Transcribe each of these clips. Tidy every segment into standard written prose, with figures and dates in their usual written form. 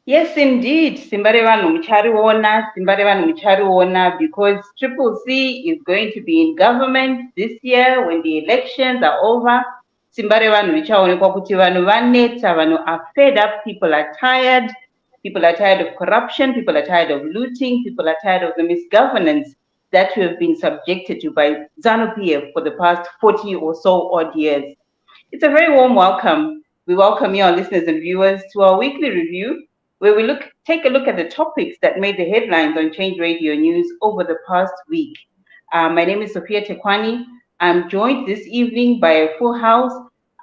Yes, indeed. Simbare vanhu muchariona, because Triple C is going to be in government this year when the elections are over. Simbare vanhu vichaonekwa kuti vanhu vaneta, vanhu are fed up, people are tired of corruption, people are tired of looting, people are tired of the misgovernance that we have been subjected to by ZANU-PF for the past 40 or so odd years. It's a very warm welcome. We welcome you, our listeners and viewers, to our weekly review, where we take a look at the topics that made the headlines on Change Radio News over the past week. My name is Sophia Tekwani. I'm joined this evening by a full house.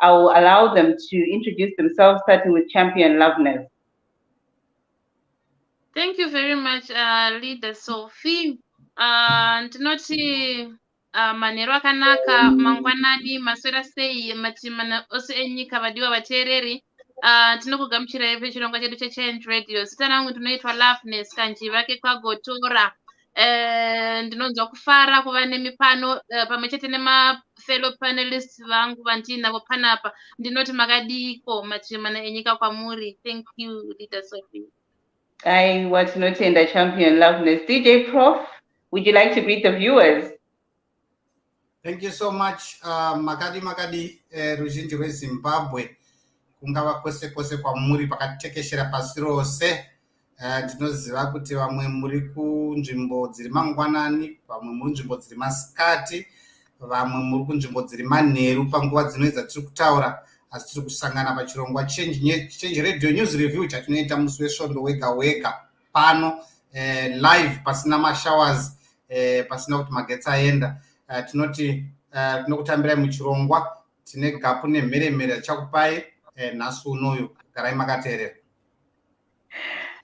I will allow them to introduce themselves, starting with Champion Loveness. Thank you very much, Leader Sophie. Tinoti manheru akanaka mangwanani maswera sei matimana ose enyika vadiwa vateereri. Tinokugamuchirai pechirongwa chedu chechange radio. Zita rangu ndinoitwa Loveness Kanjiva kwagotora. Ndinonzwa kufara kuva nemi pano pamwe chete nemafellow panelists vangu vandinavo panapa. Ndinoti makadiko matimana enyika kwamuri. Thank you, Leader Sophie. Watinotenda Champion Loveness. DJ Prof, would you like to greet the viewers? Thank you so much, makadi ruzhinji rweZimbabwe. Kungava kwese kwamuri pakatekeshera pasi rose. Tinoziva kuti vamwe muri kunzvimbo dziri mangwanani, vamwe muri nzvimbo dziri masikati, vamwe muri kunzvimbo dziri manheru panguva dzinoedza tiri kutaura, asi tiri kusangana pachirongwa Change Radio News Review chatinoita musi wesvondo wega pano live pasina mashowers, pasina kuti magetsi aenda. Tinoti tinokutambirai muchirongwa, tine gapu nemheremhere chakupai nhasi unoyu, garai makateerera.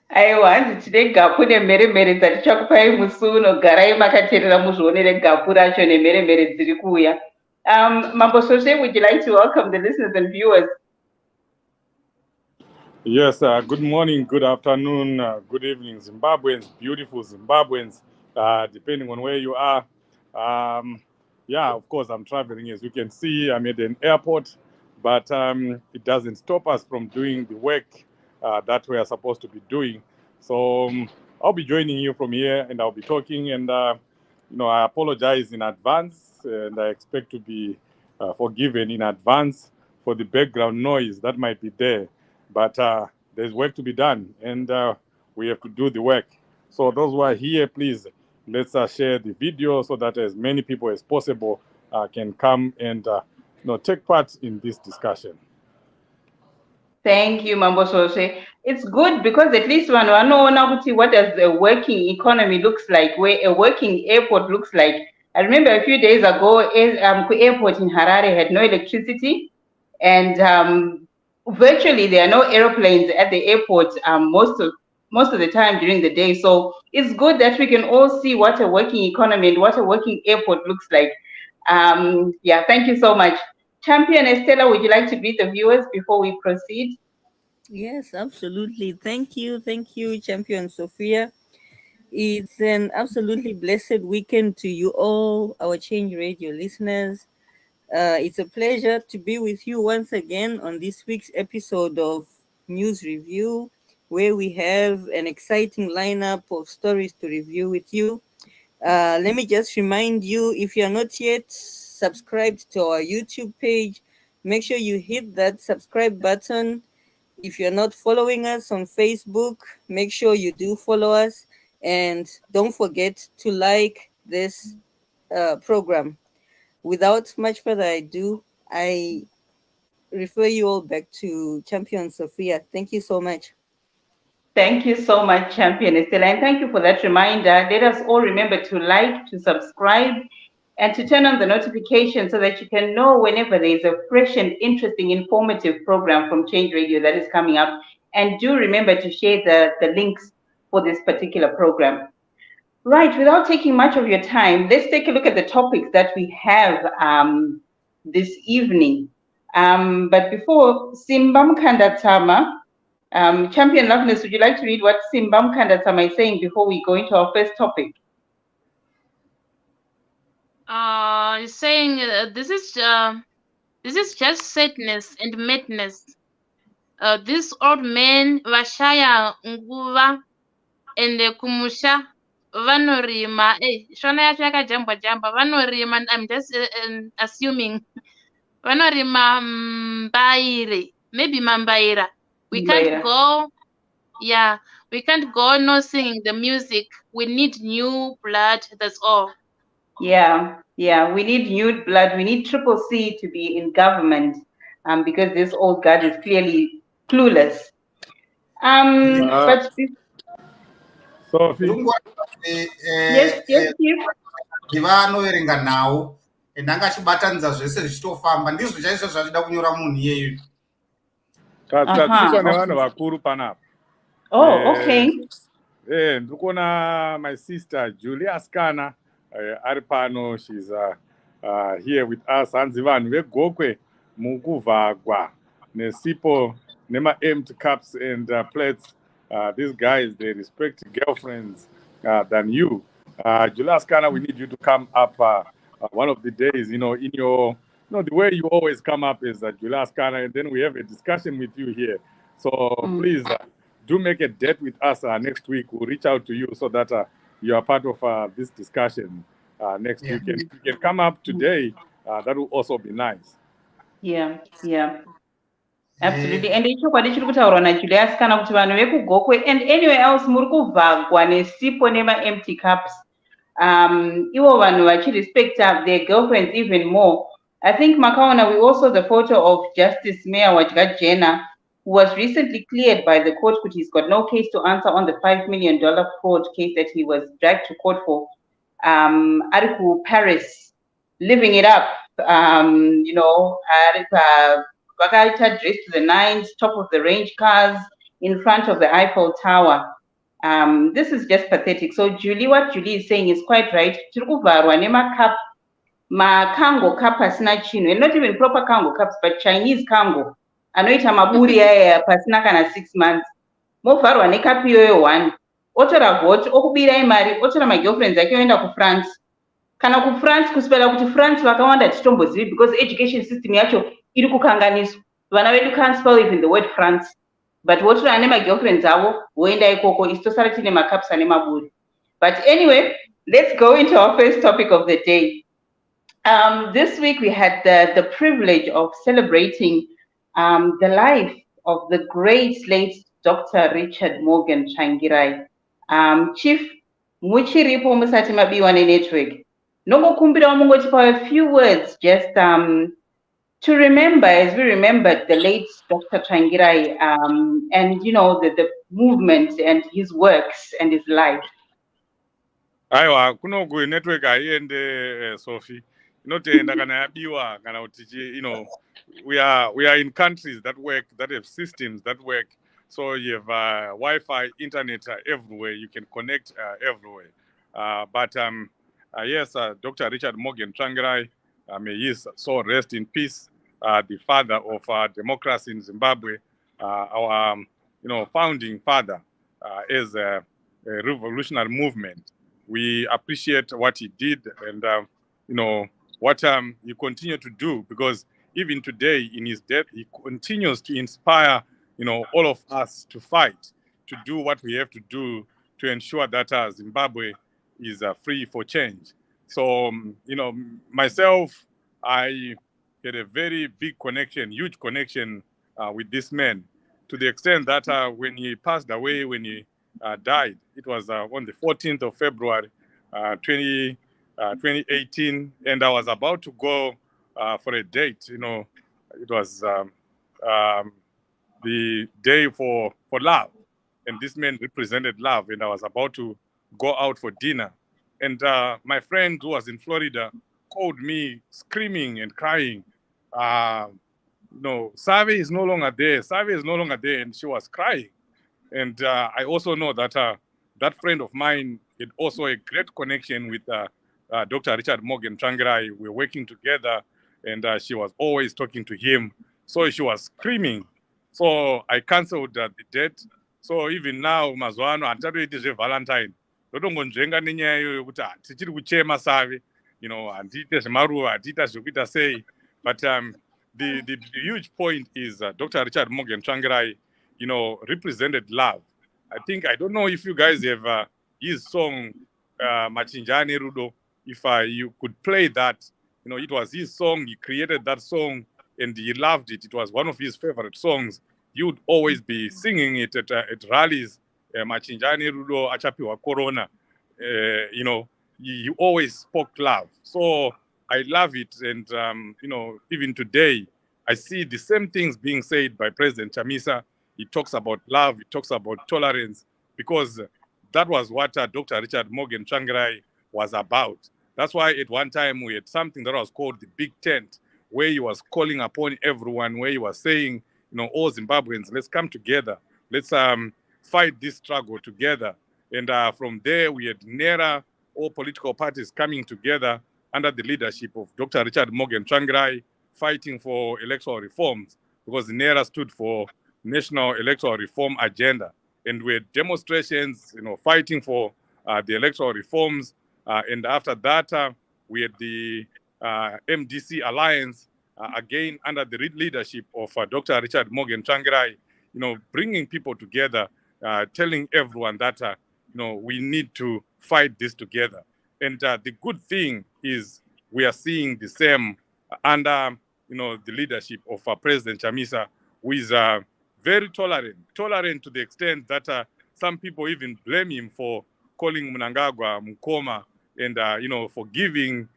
Aiwa, tine gapu nemheremhere dzatichakupai musi uno, garai makateerera muzvionere gapu racho nemheremhere dziri kuuya. Mambo Sose, would you like to welcome the listeners and viewers? Yes, good morning, good afternoon, good evening, Zimbabweans, beautiful Zimbabweans, depending on where you are. Yeah, of course, I'm traveling. As you can see, I'm at an airport, but it doesn't stop us from doing the work that we are supposed to be doing. So I'll be joining you from here, and I'll be talking, and I apologize in advance, and I expect to be forgiven in advance for the background noise that might be there. But there's work to be done, and we have to do the work. So those who are here, please, let's share the video so that as many people as possible can come and take part in this discussion. Thank you, Mambo Sose. It's good because at least one know what does a working economy looks like, where a working airport looks like. I remember a few days ago, the airport in Harare had no electricity, and virtually there are no airplanes at the airport most of the time during the day. So it's good that we can all see what a working economy and what a working airport looks like. Yeah, thank you so much. Champion Estella, would you like to greet the viewers before we proceed? Yes, absolutely. Thank you, Champion Sophia. It's an absolutely blessed weekend to you all, our Change Radio listeners. It's a pleasure to be with you once again on this week's episode of News Review, where we have an exciting lineup of stories to review with you. Let me just remind you, if you're not yet subscribed to our YouTube page, make sure you hit that subscribe button. If you're not following us on Facebook, make sure you do follow us. And don't forget to like this program. Without much further ado, I refer you all back to Champion Sophia. Thank you so much. Thank you so much, Champion Estella, and thank you for that reminder. Let us all remember to like, to subscribe, and to turn on the notification so that you can know whenever there is a fresh and interesting, informative program from Change Radio that is coming up. And do remember to share the links for this particular program. Right, without taking much of your time, let's take a look at the topics that we have this evening. But before, Simbam Kandatama, Champion Loveness, would you like to read what Simbam Kandatama is saying before we go into our first topic? He's saying this is just sadness and madness. This old man vashaya nguva and kumusha vanorima. Shona yacho yakajambwa jamba vanorima. I'm just assuming vanorima mbaire, maybe mambaira. We can't go. Yeah, we can't go no singing the music. We need new blood. That's all. Yeah, we need new blood. We need Triple C to be in government because this old guard is clearly clueless. But Sophie. Yes, Chief. Ndivanoverenga nhau ndanga achibatanidza zvese zvichitofamba ndizvo chaizvo zvachida kunyora munhu iyeyo Katsika nevanhu vakuru panapa. Oh, okay. Ndiri kuona my sister Julius Kana ari pano. She's here with us. Hanzi vanhu vegokwe mukuvhagwa nesipo nema-empty cups and plates. These guys, they respect girlfriends than you. Julius Kana, we need you to come up one of the days, in your, the way you always come up is Julius Kana, and then we have a discussion with you here. So please do make a date with us next week. We'll reach out to you so that you are part of this discussion next week. And if you can come up today, that will also be nice. Yeah. Absolutely. And ichokwadi chiri kutaurwa naJulius Kana kuti vanhu vekugokwe and anywhere else muri kuvhagwa nesipo nema-empty cups. Ivo vanhu vachirespecta their girlfriends even more. I think Makaona, we also the photo of Justice Mayor Wajga Jena, who was recently cleared by the court because he's got no case to answer on the $5 million fraud case that he was dragged to court for. Ariku Paris, living it up, Bagata dressed to the nines, top of the range cars in front of the Eiffel Tower. This is just pathetic. So Julie, what Julie is saying is quite right. Cup, ma kango cup pasina chino, and not even proper kango cups, but Chinese kango. Anoita maburi ya pasina kana 6 months. Mofarwa ne cup yoyo one. Otora got, okubira imari, otora my girlfriends akienda ku France. Kana ku France kuspela kuti France vakawanda titombozivi because education system yacho iri kukanganiswa. Vana vedu can't spell even the word France. But wotora ne my girlfriends avo woenda ikoko istosara tine macups ane maburi. But anyway, let's go into our first topic of the day. This week we had the privilege of celebrating the life of the great late Dr. Richard Morgan Changirai. Chief, muchiripo musati mabiwa ne network. Nogokumbira mungotipa a few words just to remember, as we remembered the late Dr. Changirai and the movement and his works and his life. Aiwa, kunoku network aiende Sophie. Inotenda kana yabiwa kana kuti we are in countries that work, that have systems that work. So you have Wi-Fi, internet everywhere. You can connect everywhere. But yes, Dr. Richard Morgan Tsvangirai, may his soul rest in peace. The father of democracy in Zimbabwe, our founding father, as a revolutionary movement. We appreciate what he did, and what he continued to do, because even today in his death, he continues to inspire, all of us to fight, to do what we have to do to ensure that Zimbabwe is free for change. So, myself, I had a very big connection, huge connection with this man, to the extent that when he passed away, when he died, it was on the 14th of February, 2018, and I was about to go for a date. It was the day for love, and this man represented love, and I was about to go out for dinner, and my friend who was in Florida called me screaming and crying. No, Savi is no longer there. Savi is no longer there, and she was crying. And I also know that that friend of mine had also a great connection with Dr. Richard Morgan Tsvangirai. We were working together, and she was always talking to him. So she was screaming. So I cancelled the date. So even now, mazuano hatatoiti zvevalentine. Ndotongonzvenga nenyaya iyoyo yokuti tichiri kuchema Savi, handiite zvemaruva, hatiita zvekuita sei. But the huge point is Dr. Richard Morgan Tsvangirai, represented love. I don't know if you guys have his song, Machinjane Rudo. If you could play that, it was his song. He created that song and he loved it. It was one of his favorite songs. He would always be singing it at rallies. Machinjane Rudo, Achapiwa Corona. He always spoke love. So I love it. And, even today, I see the same things being said by President Chamisa. He talks about love, he talks about tolerance, because that was what Dr. Richard Morgan Tsvangirai was about. That's why at one time we had something that was called the Big Tent, where he was calling upon everyone, where he was saying, all Zimbabweans, let's come together. Let's fight this struggle together. And from there, we had NERA, all political parties coming together under the leadership of Dr. Richard Morgan Tsvangirai, fighting for electoral reforms, because NERA stood for National Electoral Reform Agenda. And we had demonstrations, fighting for the electoral reforms. And after that, we had the MDC Alliance, again under the leadership of Dr. Richard Morgan Tsvangirai, bringing people together, telling everyone that, we need to fight this together. And the good thing is we are seeing the same under, the leadership of President Chamisa, who is very tolerant to the extent that some people even blame him for calling Mnangagwa Mukoma, and for giving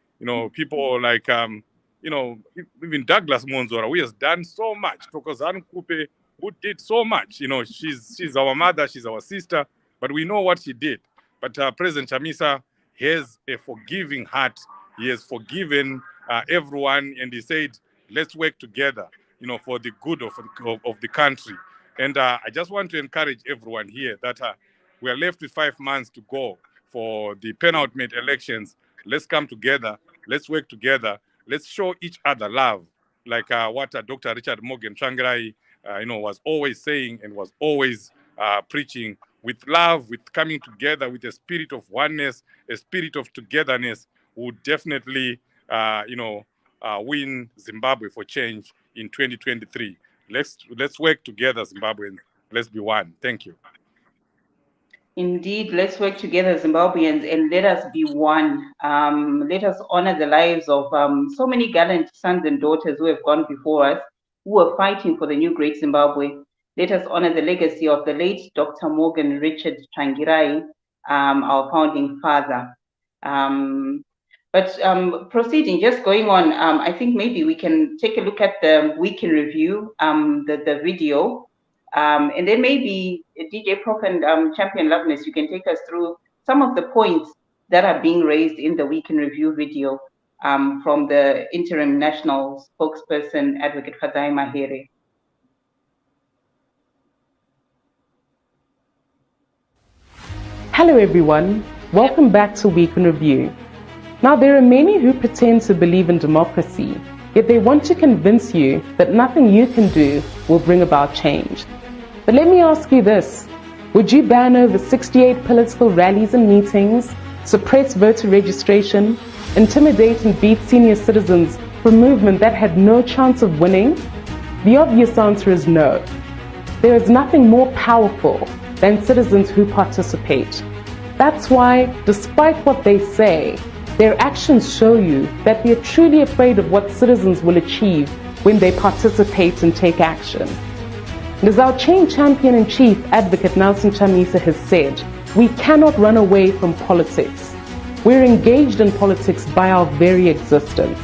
people like even Douglas Monzora, who has done so much. Tokozani Kupe, who did so much. She's our mother, she's our sister, but we know what she did. But President Chamisa has a forgiving heart. He has forgiven everyone, and he said, let's work together, for the good of the country. And I just want to encourage everyone here that we are left with 5 months to go for the penultimate elections. Let's come together. Let's work together. Let's show each other love, like what Dr. Richard Morgan Tsvangirai, was always saying and was always preaching. With love, with coming together, with a spirit of oneness, a spirit of togetherness, would definitely, win Zimbabwe for change in 2023. Let's work together, Zimbabweans. Let's be one. Thank you. Indeed, let's work together, Zimbabweans, and let us be one. Let us honor the lives of so many gallant sons and daughters who have gone before us, who are fighting for the new great Zimbabwe. Let us honor the legacy of the late Dr. Morgan Richard Tsvangirai, our founding father. But proceeding, just going on, I think maybe we can take a look at the week in review, the video, and then maybe DJ Prof and Champion Loveness, you can take us through some of the points that are being raised in the week in review video. from the interim national spokesperson, Advocate Fadai Mahere. Hello everyone, welcome back to Week in Review. Now there are many who pretend to believe in democracy, yet they want to convince you that nothing you can do will bring about change. But let me ask you this, would you ban over 68 political rallies and meetings, suppress voter registration, intimidate and beat senior citizens for a movement that had no chance of winning? The obvious answer is no. There is nothing more powerful than citizens who participate. That's why, despite what they say, their actions show you that they are truly afraid of what citizens will achieve when they participate and take action. And as our change champion-in-chief, Advocate Nelson Chamisa, has said, we cannot run away from politics. We're engaged in politics by our very existence.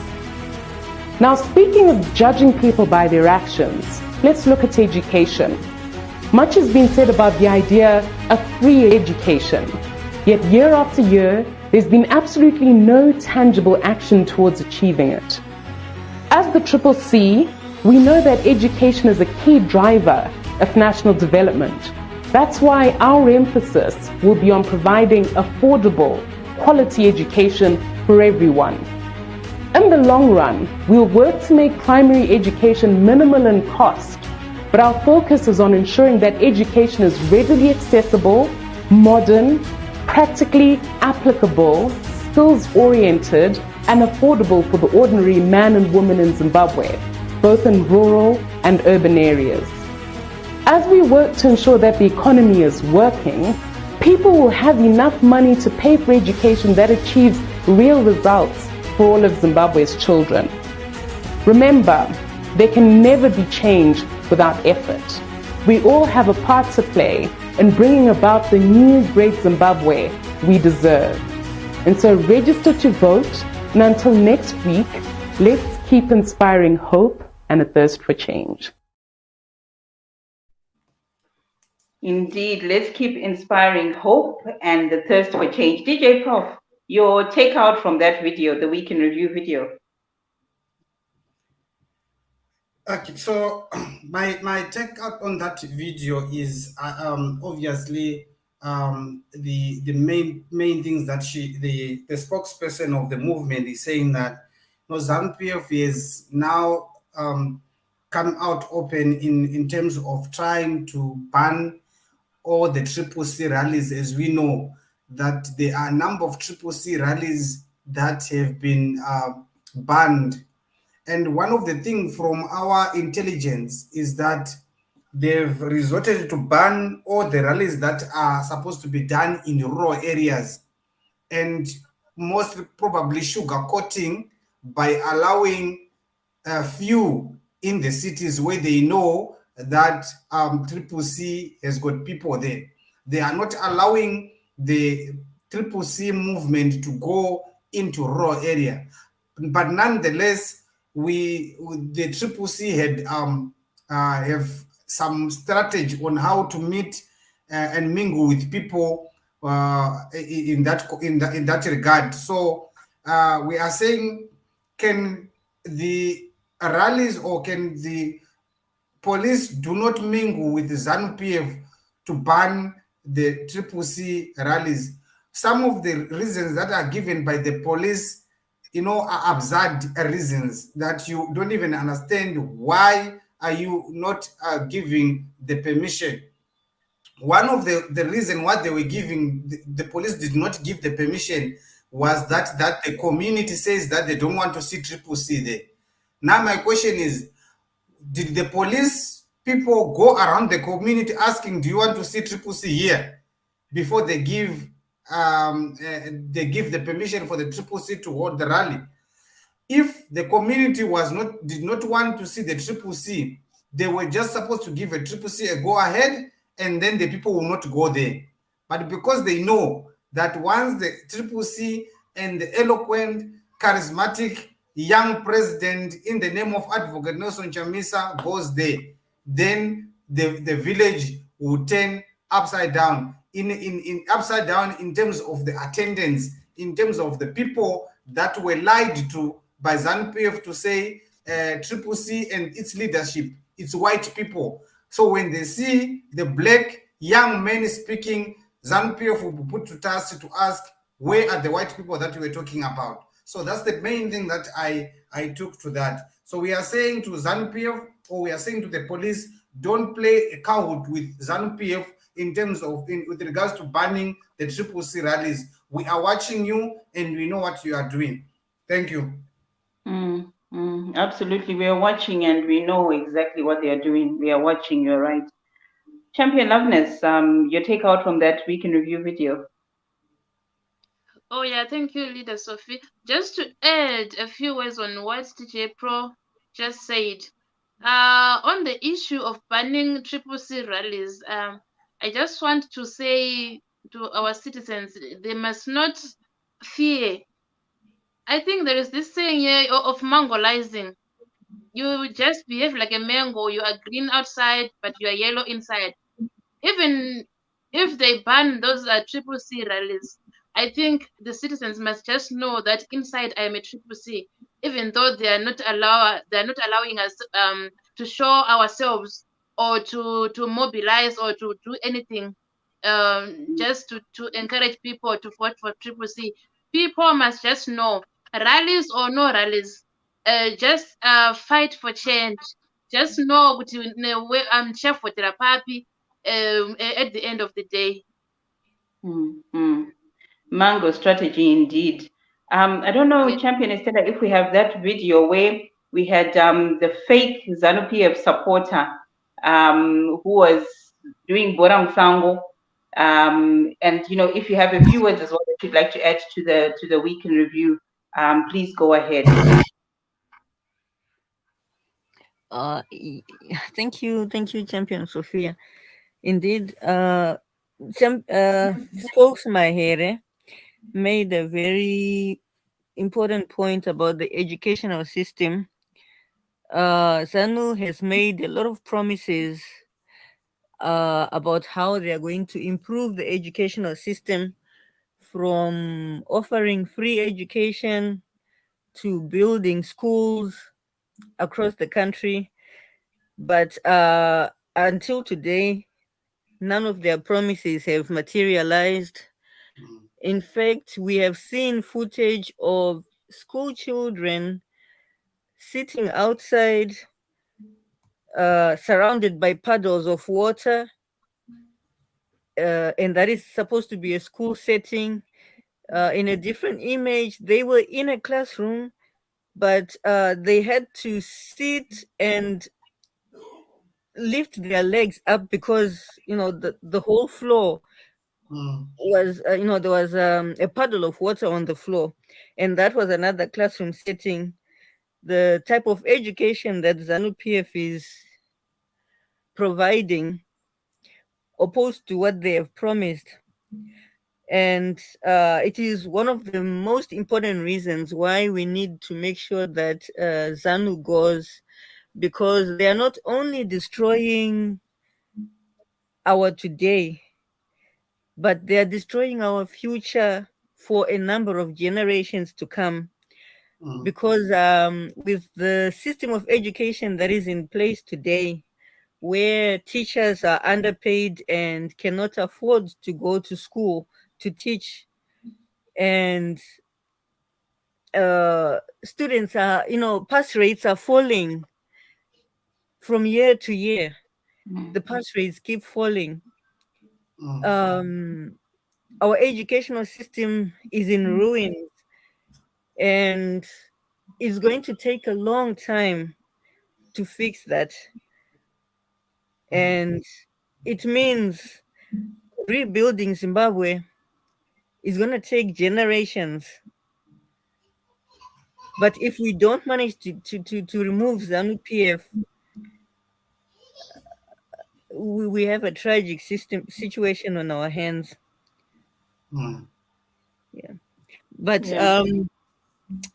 Now, speaking of judging people by their actions, let's look at education. Much has been said about the idea of free education, yet year after year, there's been absolutely no tangible action towards achieving it. As the CCC, we know that education is a key driver of national development. That's why our emphasis will be on providing affordable, quality education for everyone. In the long run, we'll work to make primary education minimal in cost, but our focus is on ensuring that education is readily accessible, modern, practically applicable, skills-oriented, and affordable for the ordinary man and woman in Zimbabwe, both in rural and urban areas. As we work to ensure that the economy is working, people will have enough money to pay for education that achieves real results for all of Zimbabwe's children. Remember, there can never be change without effort. We all have a part to play in bringing about the new great Zimbabwe we deserve. And so register to vote, and until next week, let's keep inspiring hope and a thirst for change. Indeed, let's keep inspiring hope and the thirst for change. DJ Prof, your takeout from that video, the Week in Review video. Okay, so my take out on that video is obviously the main things that the spokesperson of the movement is saying that ZANU-PF is now come out open in terms of trying to ban all the CCC rallies. As we know that there are a number of CCC rallies that have been banned. And one of the things from our intelligence is that they've resorted to ban all the rallies that are supposed to be done in rural areas, and most probably sugarcoating by allowing a few in the cities where they know that CCC has got people there. They are not allowing the CCC movement to go into rural area. But nonetheless, the CCC had have some strategy on how to meet and mingle with people in that regard. So we are saying, can the rallies or can the police do not mingle with the ZANU-PF to ban the CCC rallies? Some of the reasons that are given by the police, are absurd reasons that you don't even understand. Why are you not giving the permission? One of the reason why they were giving, the police did not give the permission was that the community says that they don't want to see CCC there. Now my question is, did the police people go around the community asking, do you want to see CCC here, before they give the permission for the CCC to hold the rally? If the community did not want to see the CCC, they were just supposed to give a CCC a go ahead, and then the people will not go there. But because they know that once the CCC and the eloquent, charismatic young president in the name of Advocate Nelson Chamisa goes there, then the village will turn upside down. Upside down in terms of the attendance, in terms of the people that were lied to by ZANU-PF to say Triple C and its leadership, it's white people. So when they see the black young men speaking, ZANU-PF will be put to task to ask, where are the white people that you were talking about? So that's the main thing that I took to that. So we are saying to ZANU-PF, or we are saying to the police, don't play a coward with ZANU-PF in terms of, with regards to banning the Triple C rallies. We are watching you and we know what you are doing. Thank you. Absolutely. We are watching and we know exactly what they are doing. We are watching, you're right. Champion Loveness, your take out from that week in review video. Oh yeah, thank you, Leader Sophie. Just to add a few words on what TJ Pro just said. On the issue of banning Triple C rallies, I just want to say to our citizens, they must not fear. I think there is this saying here of mangolizing. You just behave like a mango. You are green outside, but you are yellow inside. Even if they ban those Triple C rallies, I think the citizens must just know that inside I am a Triple C, even though they are not allowing us to show ourselves or to mobilize or to do anything, just to encourage people to vote for Triple C. People must just know, rallies or no rallies, just fight for change. Just know I'm chef for papi at the end of the day. Mango strategy indeed. I don't know, Yes. Champion Estella, if we have that video where we had the fake ZANU-PF supporter who was doing Borang Sango. And you know, if you have a few words as well that you'd like to add to the week in review, please go ahead. Thank you, Champion Sophia. Indeed, spokesman here made a very important point about the educational system. ZANU has made a lot of promises about how they are going to improve the educational system, from offering free education to building schools across the country. But until today, none of their promises have materialized. In fact, we have seen footage of school children sitting outside, surrounded by puddles of water, and that is supposed to be a school setting. In a different image, they were in a classroom, but they had to sit and lift their legs up because the whole floor was there was a puddle of water on the floor, and that was another classroom setting. The type of education that ZANU-PF is providing, opposed to what they have promised. And it is one of the most important reasons why we need to make sure that ZANU goes, because they are not only destroying our today, but they are destroying our future for a number of generations to come. Because with the system of education that is in place today, where teachers are underpaid and cannot afford to go to school to teach, and students are, pass rates are falling from year to year. The pass rates keep falling. Our educational system is in ruins, and it's going to take a long time to fix that. And it means rebuilding Zimbabwe is going to take generations. But if we don't manage to remove ZANU-PF, we have a tragic situation on our hands. Yeah. But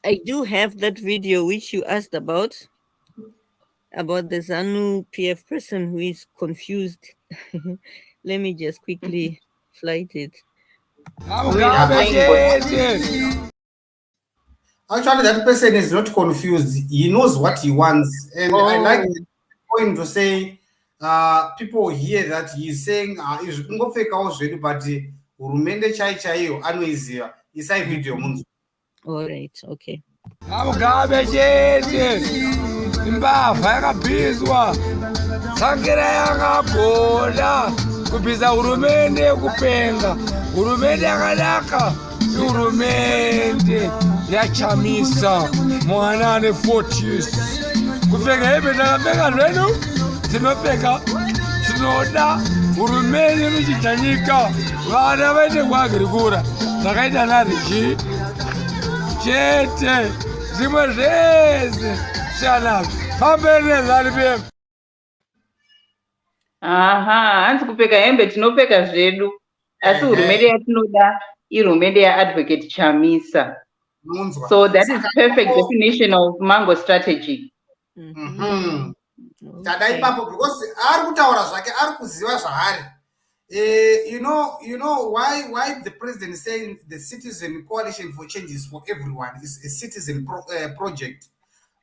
I do have that video which you asked about the ZANU-PF person who is confused. Let me just quickly flight it. Actually, that person is not confused. He knows what he wants. And I like the point to say, people hear that he's saying, but hurumende chaiyo anoiziva. Isai video munzu. All right, okay. Mugabe chete imbavha yakabhizwa tsvakira yakagona kubhiza hurumende yekupenga. Hurumende yakanaka ihurumende yachamisa mwana ane 40s. Kupfeka hembe takapfeka zvedu tinopfeka tinoda hurumende inochidya nyika vana vaende kuagirikura zvakaita narizhi chete zvimwe zvese shanazvo pamberi nezari pembe. Aha, hanzi kupfeka hembe tinopfeka zvedu. Asi hurumende yatinoda ihurumende yaadvocate Chamisa. So that is perfect definition of Mango strategy. Tada ipapo because ari kutaura zvake ari kuziva zvahari. You know why the president is saying the Citizen Coalition for Change is for everyone is a citizen project.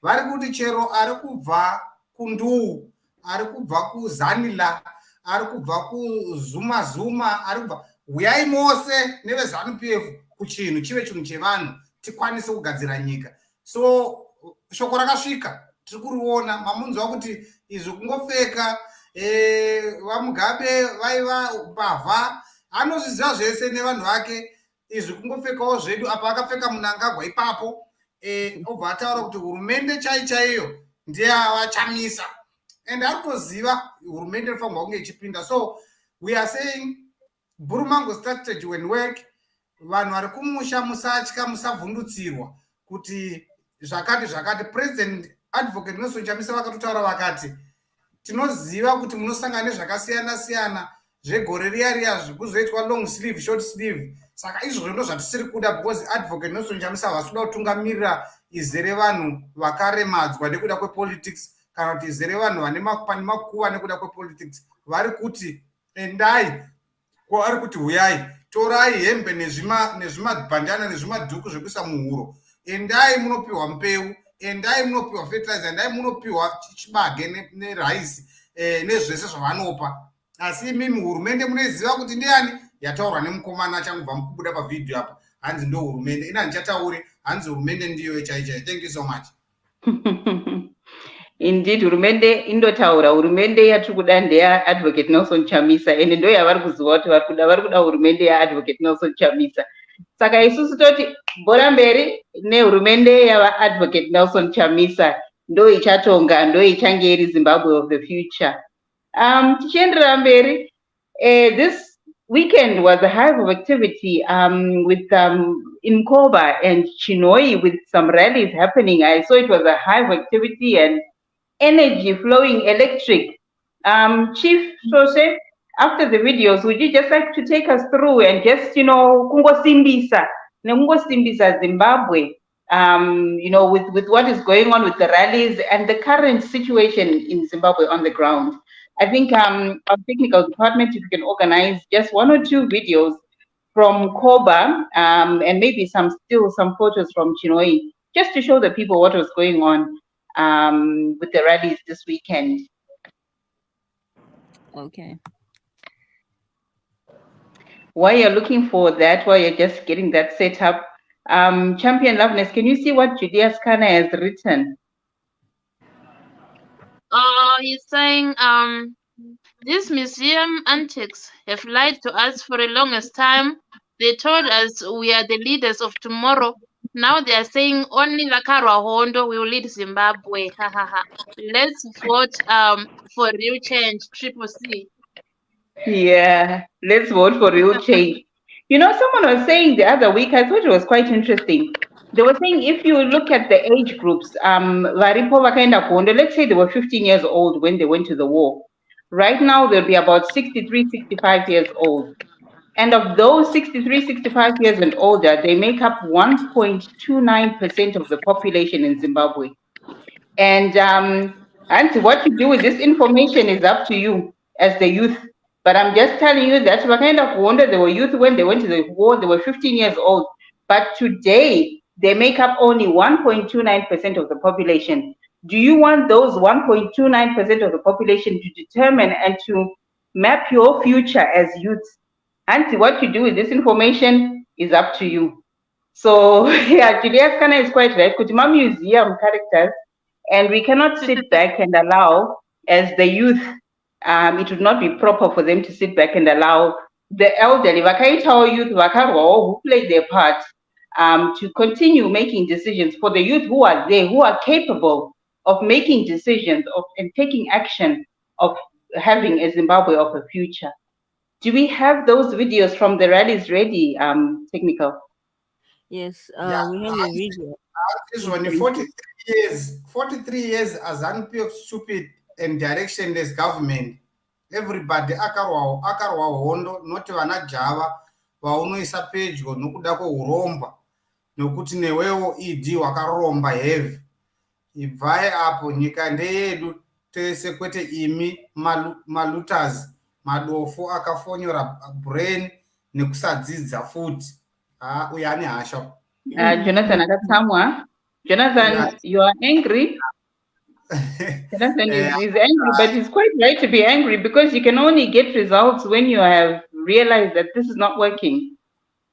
Vari kuti chero ari kubva kundu, ari kubva kuZanila, ari kubva kuZuma, ari kubva uyai mose nevezanu PF kuchinhu chive chinhu chevanhu tikwanise kugadzira nyika. So shoko rakasvika tiri kuriona mamunzwa kuti izvi kungopfeka vamugabe vaiva mbavha anozviziva zvese nevanhu vake izvi kungopfekawo zvedu apa akapfeka Mnangagwa ipapo obva ataura kuti hurumende chaiyo ndeyavachamisa and ari kutoziva hurumende inofanirwa kunge ichipinda. So we are saying Mango strategy when work, vanhu vari kumusha musatya musavhundutsirwa kuti zvakati president advocate Nelson Chamisa vakatotaura vakati tinoziva kuti munosangana nezvakasiyana zvegore riya zvekuzoitwa long sleeve short sleeve. Saka izvozvo ndo zvatisiri kuda because advocate Nelson Chamisa vasuda kutungamirira izere vanhu vakaremadzwa nekuda kwepolitics kana kuti izere vanhu vane makuva nekuda kwepolitics. Vari kuti endai kwaari kuti huyai torai hembe nezvimabhandana nezvimadhuku zvekuisa muhuro, endai munopiwa mbeu, endai munopiwa fertilizer, endai munopiwa chibage neraisi nezvese zvavanopa. Asi mimi hurumende munoziva kuti ndiani yataurwa nemukomana achangobva mukubuda pavidhio apa hanzi ndo hurumende ina ndichatauri hanzi hurumende ndiyo chaichai. Thank you so much. Indeed, hurumende indotaura hurumende yatiri kuda ndeya advocate Nelson Chamisa ende ndo yavari kuziva kuti vari kuda hurumende yaadvocate Nelson Chamisa. Saka isusu toti bora mberi nehurumende yava advocate Nelson Chamisa ndo ichatonga ndo ichange iri Zimbabwe of the future. Tichienderera mberi, this weekend was a hive of activity with in Koba and Chinhoyi with some rallies happening. I saw it was a hive activity and energy flowing electric. Chief Sose, after the videos, would you just like to take us through and just, kungosimbisa Zimbabwe, with what is going on with the rallies and the current situation in Zimbabwe on the ground? I think our technical department, if you can organize just 1 or 2 videos from Koba and maybe some photos from Chinhoyi, just to show the people what was going on with the rallies this weekend. Okay. While you're looking for that, while you're just getting that set up, Champion Loveness, can you see what Julia Scanner has written? He's saying, these museum antics have lied to us for the longest time. They told us we are the leaders of tomorrow. Now they are saying only Lakarwa Hondo will lead Zimbabwe. Let's vote for real change, Triple C. Yeah, let's vote for real change. Someone was saying the other week, I thought it was quite interesting. They were saying if you look at the age groups, let's say they were 15 years old when they went to the war. Right now, they'll be about 63, 65 years old. And of those 63, 65 years and older, they make up 1.29% of the population in Zimbabwe. And what you do with this information is up to you as the youth. But I'm just telling you that they were youth when they went to the war, they were 15 years old. But today, they make up only 1.29% of the population. Do you want those 1.29% of the population to determine and to map your future as youths? And what you do with this information is up to you. So yeah, Juliet Kana is quite right. Kujima museum characters, and we cannot sit back and allow, as the youth, it would not be proper for them to sit back and allow the elderly, Vakaitao youth, Vakarwa, who played their part, to continue making decisions for the youth who are there, who are capable of making decisions and taking action of having a Zimbabwe of a future. Do we have those videos from the rallies ready, technical? Yes, Yeah, we have a video. This one, 43 years as ZANU-PF stupid and directionless government. Everybody akarwa hondo noti vana java vaunoisa pedyo nokuda kweuromba nokuti newewo idi wakaromba heavy. Ibvai apo nyika ndeyedu tese kwete imi malutas madofu akafonyora brain nekusadzidza futi. Uyu ane hasha. Jonathan Akatsamwa. Jonathan, you are angry. Jonathan is angry, but he's quite right to be angry because you can only get results when you have realized that this is not working.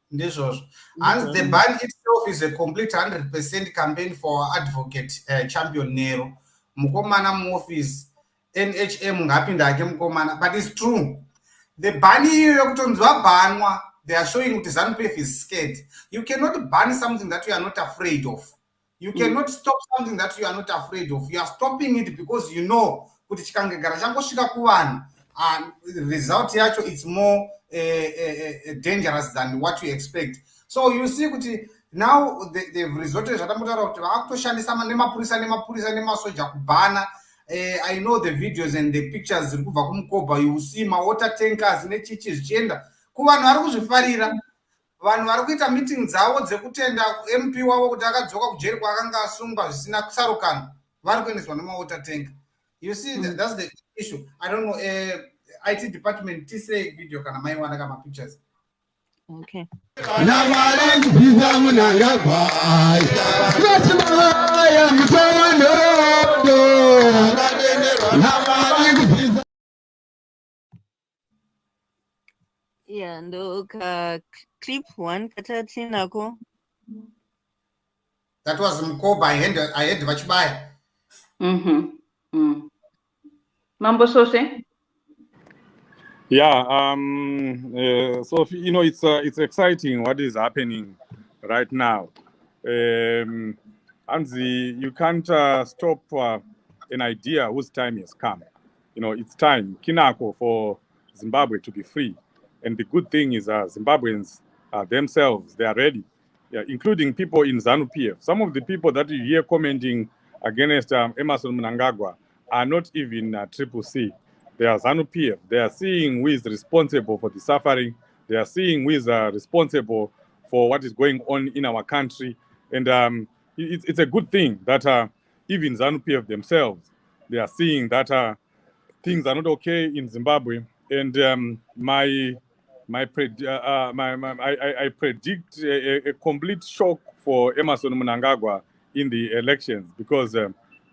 This was, and the ban itself is a complete 100% campaign for advocate champion Nero. Mukomana office NHM ngapinda ke mukomana, but it's true. The ban yokutonzwa banwa, they are showing that ZANU-PF is scared. You cannot ban something that you are not afraid of. You cannot stop something that you are not afraid of. You are stopping it because you know kuti chikangegara changosvika kuvanhu, and the result yacho it's more dangerous than what you expect. So you see kuti now they've resorted zvatamutaura kuti vakutoshandisa nemapurisa nemasoja kubhana. I know the videos and the pictures ziri kubva kumukoba. You see water tankers nechichi zvichienda kuvanhu vari kuzvifarira. Vanhu vari kuita meeting dzavo dzekutenda MP wavo kuti akadzoka kujeri kwaakanga asungwa zvisina kusarukana, vari kuendeswa nemawater tanker. You see, that's the issue. I don't know, IT department tise video kana maiwana kama pictures. Okay. Yeah, and clip one, Katatinako. That was Mkoba. I had Vachibaya. Mambo Sose? Yeah, so you know, it's exciting what is happening right now. Anzi, you can't stop an idea whose time has come. You know, it's time, Kinako, for Zimbabwe to be free. And the good thing is Zimbabweans themselves, they are ready, including people in ZANU-PF. Some of the people that you hear commenting against Emmerson Mnangagwa are not even Triple C. They are ZANU-PF. They are seeing who is responsible for the suffering. They are seeing who is responsible for what is going on in our country. And it's a good thing that even ZANU-PF themselves, they are seeing that things are not okay in Zimbabwe. And I predict a complete shock for Emmerson Mnangagwa in the elections because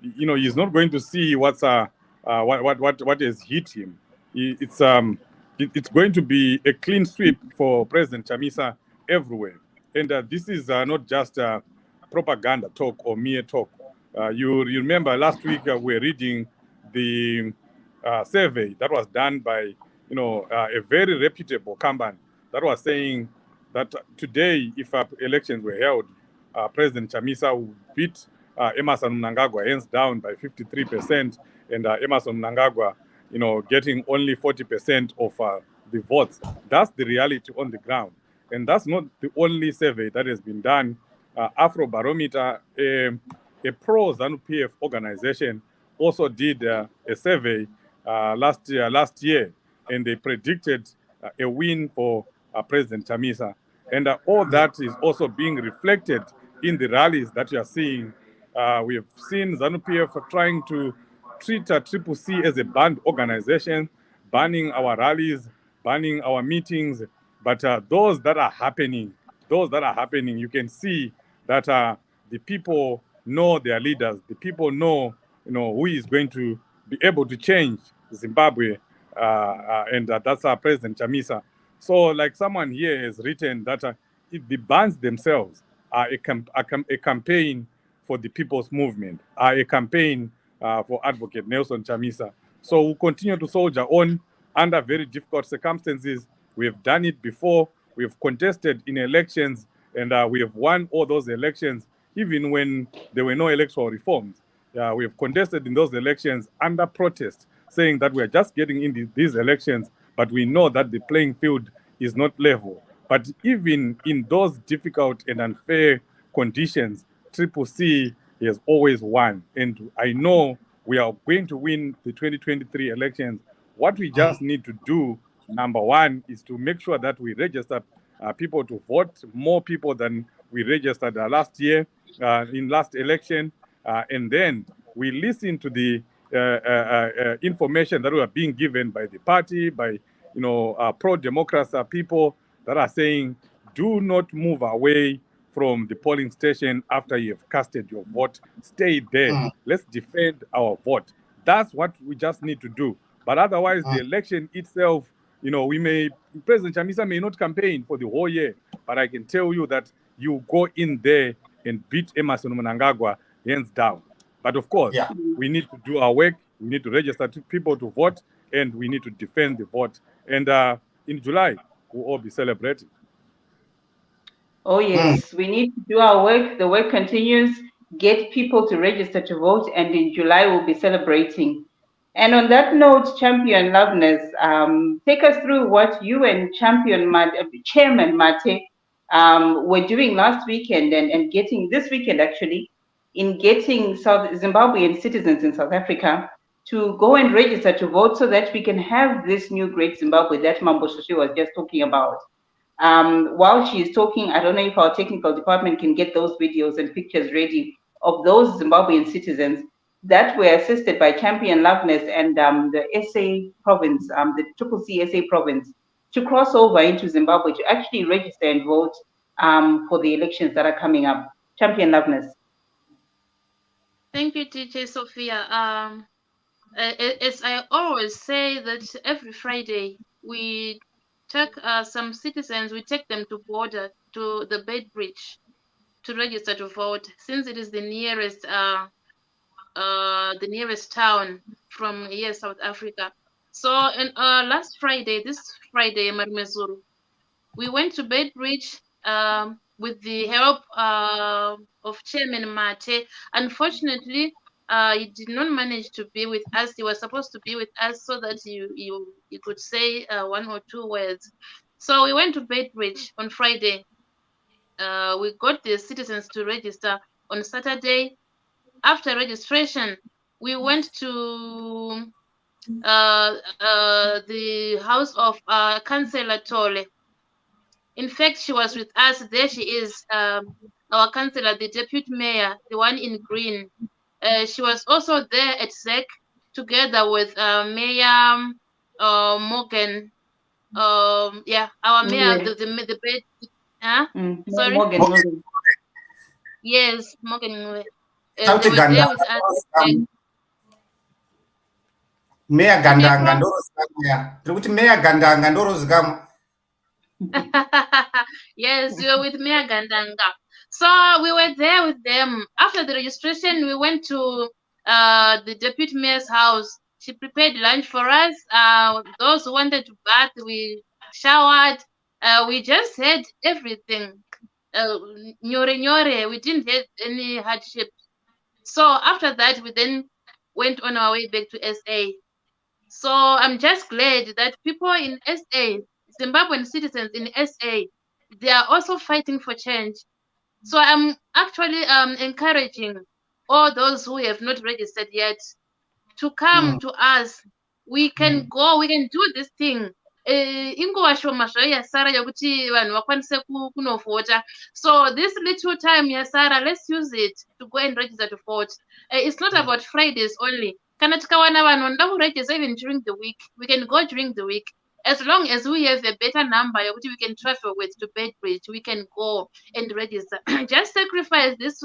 you know, he's not going to see what has hit him. It's going to be a clean sweep for President Chamisa everywhere. And this is not just propaganda talk or mere talk. You remember last week we were reading the survey that was done by a very reputable company that was saying that today, if elections were held, President Chamisa would beat Emmerson Mnangagwa hands down by 53%, and Emmerson Mnangagwa, getting only 40% of the votes. That's the reality on the ground, and that's not the only survey that has been done. Afrobarometer, a pro-ZANU-PF organization, also did a survey last year, and they predicted a win for President Chamisa. And all that is also being reflected in the rallies that you are seeing. We have seen ZANU-PF trying to treat Triple C as a banned organization, banning our rallies, banning our meetings. But those that are happening, you can see that the people know their leaders, the people know, who is going to be able to change Zimbabwe, and that's our President Chamisa. So, like someone here has written that the bands themselves are a campaign for the people's movement, are a campaign for Advocate Nelson Chamisa. So we'll continue to soldier on under very difficult circumstances. We have done it before. We have contested in elections, and we have won all those elections, even when there were no electoral reforms. We have contested in those elections under protest, saying that we are just getting in these elections, but we know that the playing field is not level. But even in those difficult and unfair conditions, Triple C has always won. And I know we are going to win the 2023 elections. What we just need to do, number one, is to make sure that we register people to vote, more people than we registered last year, in last election. And then we listen to the information that we are being given by the party, by pro-democracy people that are saying, do not move away from the polling station after you have casted your vote. Stay there. Let's defend our vote. That's what we just need to do. But otherwise, the election itself, President Chamisa may not campaign for the whole year, but I can tell you that you go in there and beat Emerson Mnangagwa hands down. But of course, we need to do our work. We need to register people to vote, and we need to defend the vote. And in July, we'll all be celebrating. Oh, yes, we need to do our work. The work continues. Get people to register to vote, and in July, we'll be celebrating. And on that note, Champion Loveness, take us through what you and Chairman Mate were doing last weekend and getting this weekend, actually, in getting Zimbabwean citizens in South Africa to go and register to vote so that we can have this new great Zimbabwe that Mambo Shoshe was just talking about. While she's talking, I don't know if our technical department can get those videos and pictures ready of those Zimbabwean citizens that were assisted by Champion Loveness and the SA province, the Triple C SA province, to cross over into Zimbabwe to actually register and vote for the elections that are coming up. Champion Loveness. Thank you, teacher Sophia. As I always say that every Friday we take some citizens, we take them to border to the Beightbridge to register to vote, since it is the nearest town from here, South Africa. So last Friday, this Friday, Marmezuru, we went to Beightbridge with the help of Chairman Mate. Unfortunately, he did not manage to be with us. He was supposed to be with us so that you could say one or two words. So we went to Beightbridge on Friday. We got the citizens to register on Saturday. After registration, we went to the house of Councillor Tole. In fact, she was with us. There she is, our councillor, the deputy mayor, the one in green. She was also there at ZEC together with Mayor Morgan. Our mayor, the sorry? Morgan. Yes, Morgan. They were there with us. Mayor Gandanga ndoro Mayor Gandanga ndoro Yes, we were with Mayor Gandanga. So we were there with them. After the registration, we went to the deputy mayor's house. She prepared lunch for us. Those who wanted to bath, we showered. We just had everything. Nyore. We didn't have any hardship. So after that, we then went on our way back to SA. So I'm just glad that people in SA, Zimbabwean citizens in SA, they are also fighting for change. So I'm actually encouraging all those who have not registered yet to come to us. We can go, we can do this thing. Inguva shoma zvayo yasara yokuti vanhu vakwanise kunovhota. So this little time yasara, let's use it to go and register to vote. It's not about Fridays only. Kana tikawana vanhu vanoda kuregister even during the week, we can go during the week. As long as we have a better number, we can travel with to Beightbridge, we can go and register. Just sacrifice this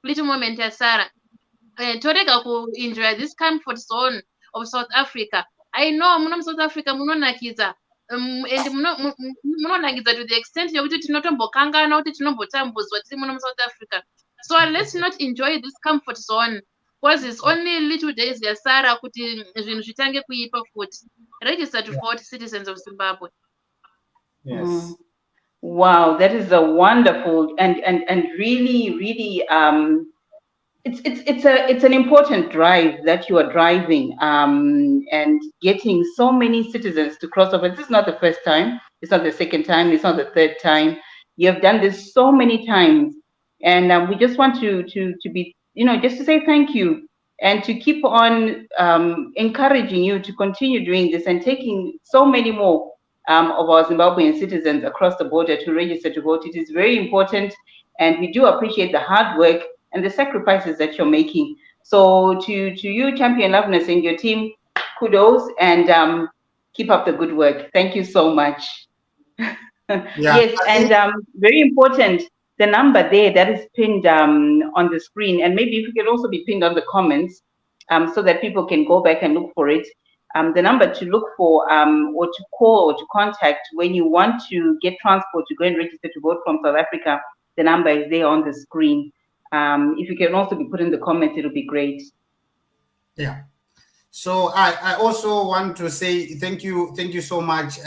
little moment, Sarah. Torega ku enjoy this comfort zone of South Africa. I know muno South Africa munonakidza and munonakidza to the extent yokuti tinotombokangana kuti tinombotambudzwa tiri muno South Africa. So let's not enjoy this comfort zone because it's only little days yasara kuti zvinhu zvitange kuipa futi. Register to vote, citizens of Zimbabwe. Yes. Wow, that is a wonderful and really it's an important drive that you are driving and getting so many citizens to cross over. This is not the first time, it's not the second time, it's not the third time. You have done this so many times, and we just want to be, just to say thank you and to keep on encouraging you to continue doing this and taking so many more of our Zimbabwean citizens across the border to register to vote. It is very important, and we do appreciate the hard work and the sacrifices that you're making. So to you, Champion Loveness, and your team, kudos, and keep up the good work. Thank you so much. Yes, and very important, the number there that is pinned on the screen, and maybe if it can also be pinned on the comments so that people can go back and look for it. The number to look for or to call or to contact when you want to get transport to go and register to vote from South Africa, the number is there on the screen. If you can also be put in the comments, it'll be great. Yeah. So I also want to say thank you so much,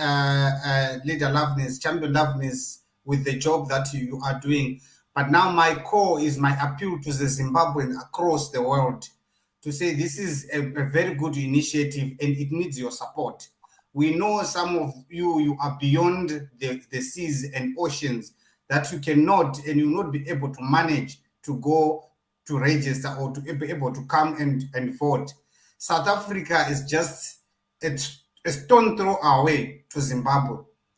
Leader Loveness, Champion Loveness, with the job that you are doing. But now my core is my appeal to the Zimbabweans across the world to say this is a very good initiative and it needs your support. We know some of you are beyond the seas and oceans that you cannot and you will not be able to manage to go to register or to be able to come and vote. South Africa is just a stone throw away to Zimbabwe.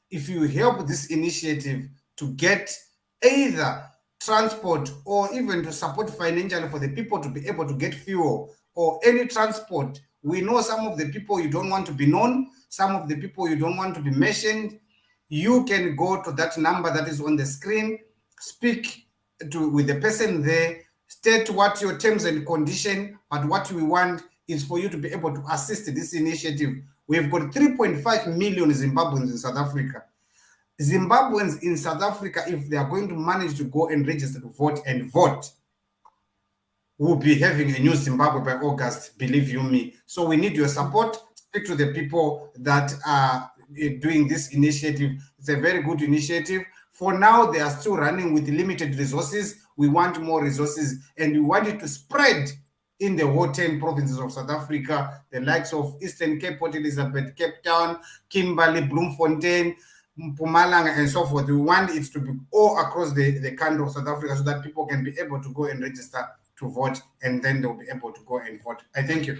If you help this initiative to get either transport or even to support financially for the people to be able to get fuel or any transport, we know some of the people you don't want to be known, some of the people you don't want to be mentioned. You can go to that number that is on the screen, speak with the person there, state what your terms and condition, but what we want is for you to be able to assist this initiative. We've got 3.5 million Zimbabweans in South Africa. Zimbabweans in South Africa, if they are going to manage to go and register to vote, we'll be having a new Zimbabwe by August, believe you me. So we need your support. Speak to the people that are doing this initiative. It's a very good initiative. For now, they are still running with limited resources. We want more resources, and we want it to spread in the whole 10 provinces of South Africa, the likes of Eastern Cape, Port Elizabeth, Cape Town, Kimberley, Bloemfontein, Mpumalanga, and so forth. We want it to be all across the country of South Africa so that people can be able to go and register to vote, and then they'll be able to go and vote. I thank you.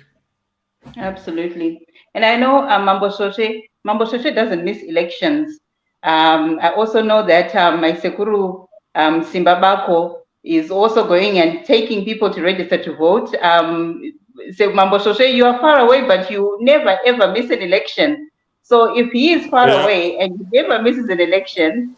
Absolutely. And I know Mambo Shoshe doesn't miss elections. I also know that my Sekuru Simbabako is also going and taking people to register to vote. So Mambo Shoshe, you are far away, but you never ever miss an election. So if he is far away and he never misses an election,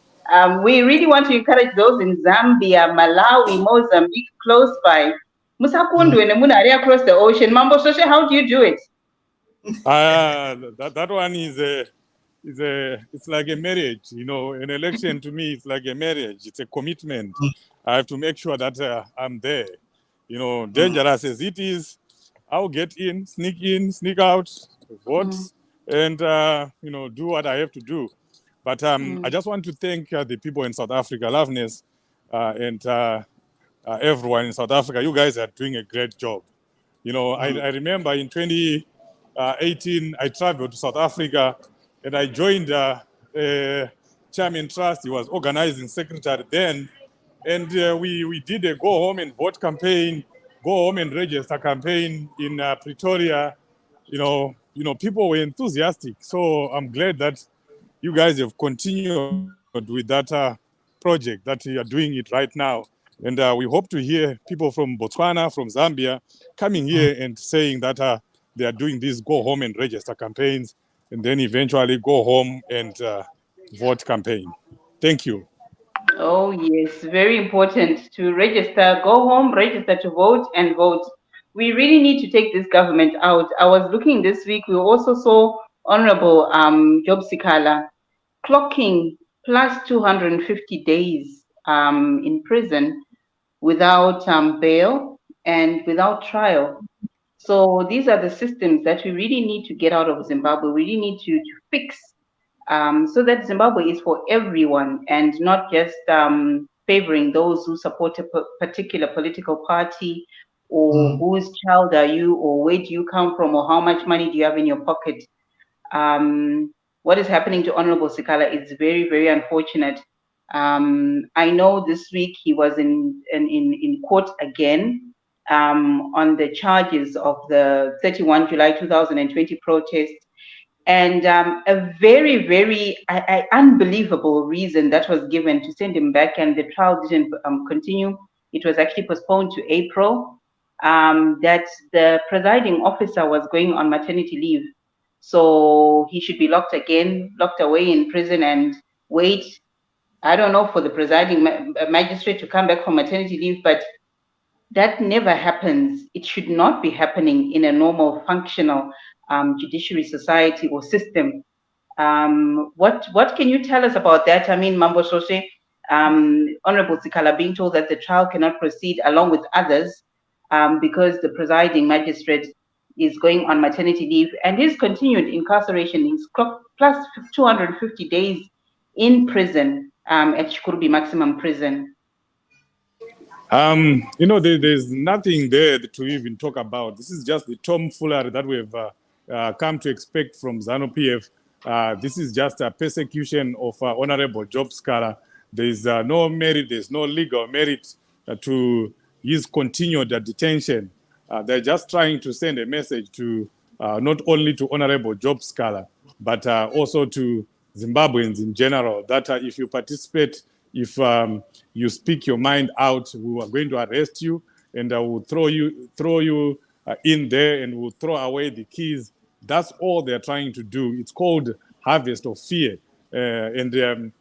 we really want to encourage those in Zambia, Malawi, Mozambique, close by. Musakundu and Munari across the ocean. Mambo Shoshe, how do you do it? That one it's like a marriage, an election to me, it's like a marriage. It's a commitment. I have to make sure that I'm there, dangerous as it is. I'll get in, sneak out, vote, and, do what I have to do. But I just want to thank the people in South Africa, Loveness, and everyone in South Africa. You guys are doing a great job. I remember in 2018, I traveled to South Africa and I joined Chairman Trust. He was organizing secretary then. And we did a go home and vote campaign, go home and register campaign in Pretoria. People were enthusiastic. So I'm glad that you guys have continued with that project, that you are doing it right now. And we hope to hear people from Botswana, from Zambia, coming here and saying that they are doing these go home and register campaigns. and then eventually go home and vote campaign. Thank you. Oh, yes, very important to register, go home, register to vote and vote. We really need to take this government out. I was looking this week, we also saw Honorable Job Sikala clocking plus 250 days in prison without bail and without trial. So these are the systems that we really need to get out of Zimbabwe. We really need to fix so that Zimbabwe is for everyone and not just favoring those who support a particular political party or whose child are you or where do you come from or how much money do you have in your pocket. What is happening to Honorable Sikala is very, very unfortunate. I know this week he was in court again on the charges of the 31 July 2020 protest. And a very, very unbelievable reason that was given to send him back, and the trial didn't continue. It was actually postponed to April, that the presiding officer was going on maternity leave. So he should be locked away in prison and wait, I don't know, for the presiding magistrate to come back from maternity leave, but that never happens. It should not be happening in a normal, functional judiciary society or system. What can you tell us about that? I mean, Mambo Shoshe, Honorable Sikala being told that the trial cannot proceed along with others because the presiding magistrate is going on maternity leave, and his continued incarceration is plus 250 days in prison at Shikurubi Maximum Prison. There's nothing there to even talk about. This is just the tomfoolery that we've come to expect from ZANU-PF. This is just a persecution of Honorable Job Sikala. There's no merit, there's no legal merit to his continued detention. They're just trying to send a message to not only to Honorable Job Sikala, but also to Zimbabweans in general, that if you participate, if you speak your mind out, we are going to arrest you and we'll throw you in there and we'll throw away the keys. That's all they're trying to do. It's called harvest of fear. It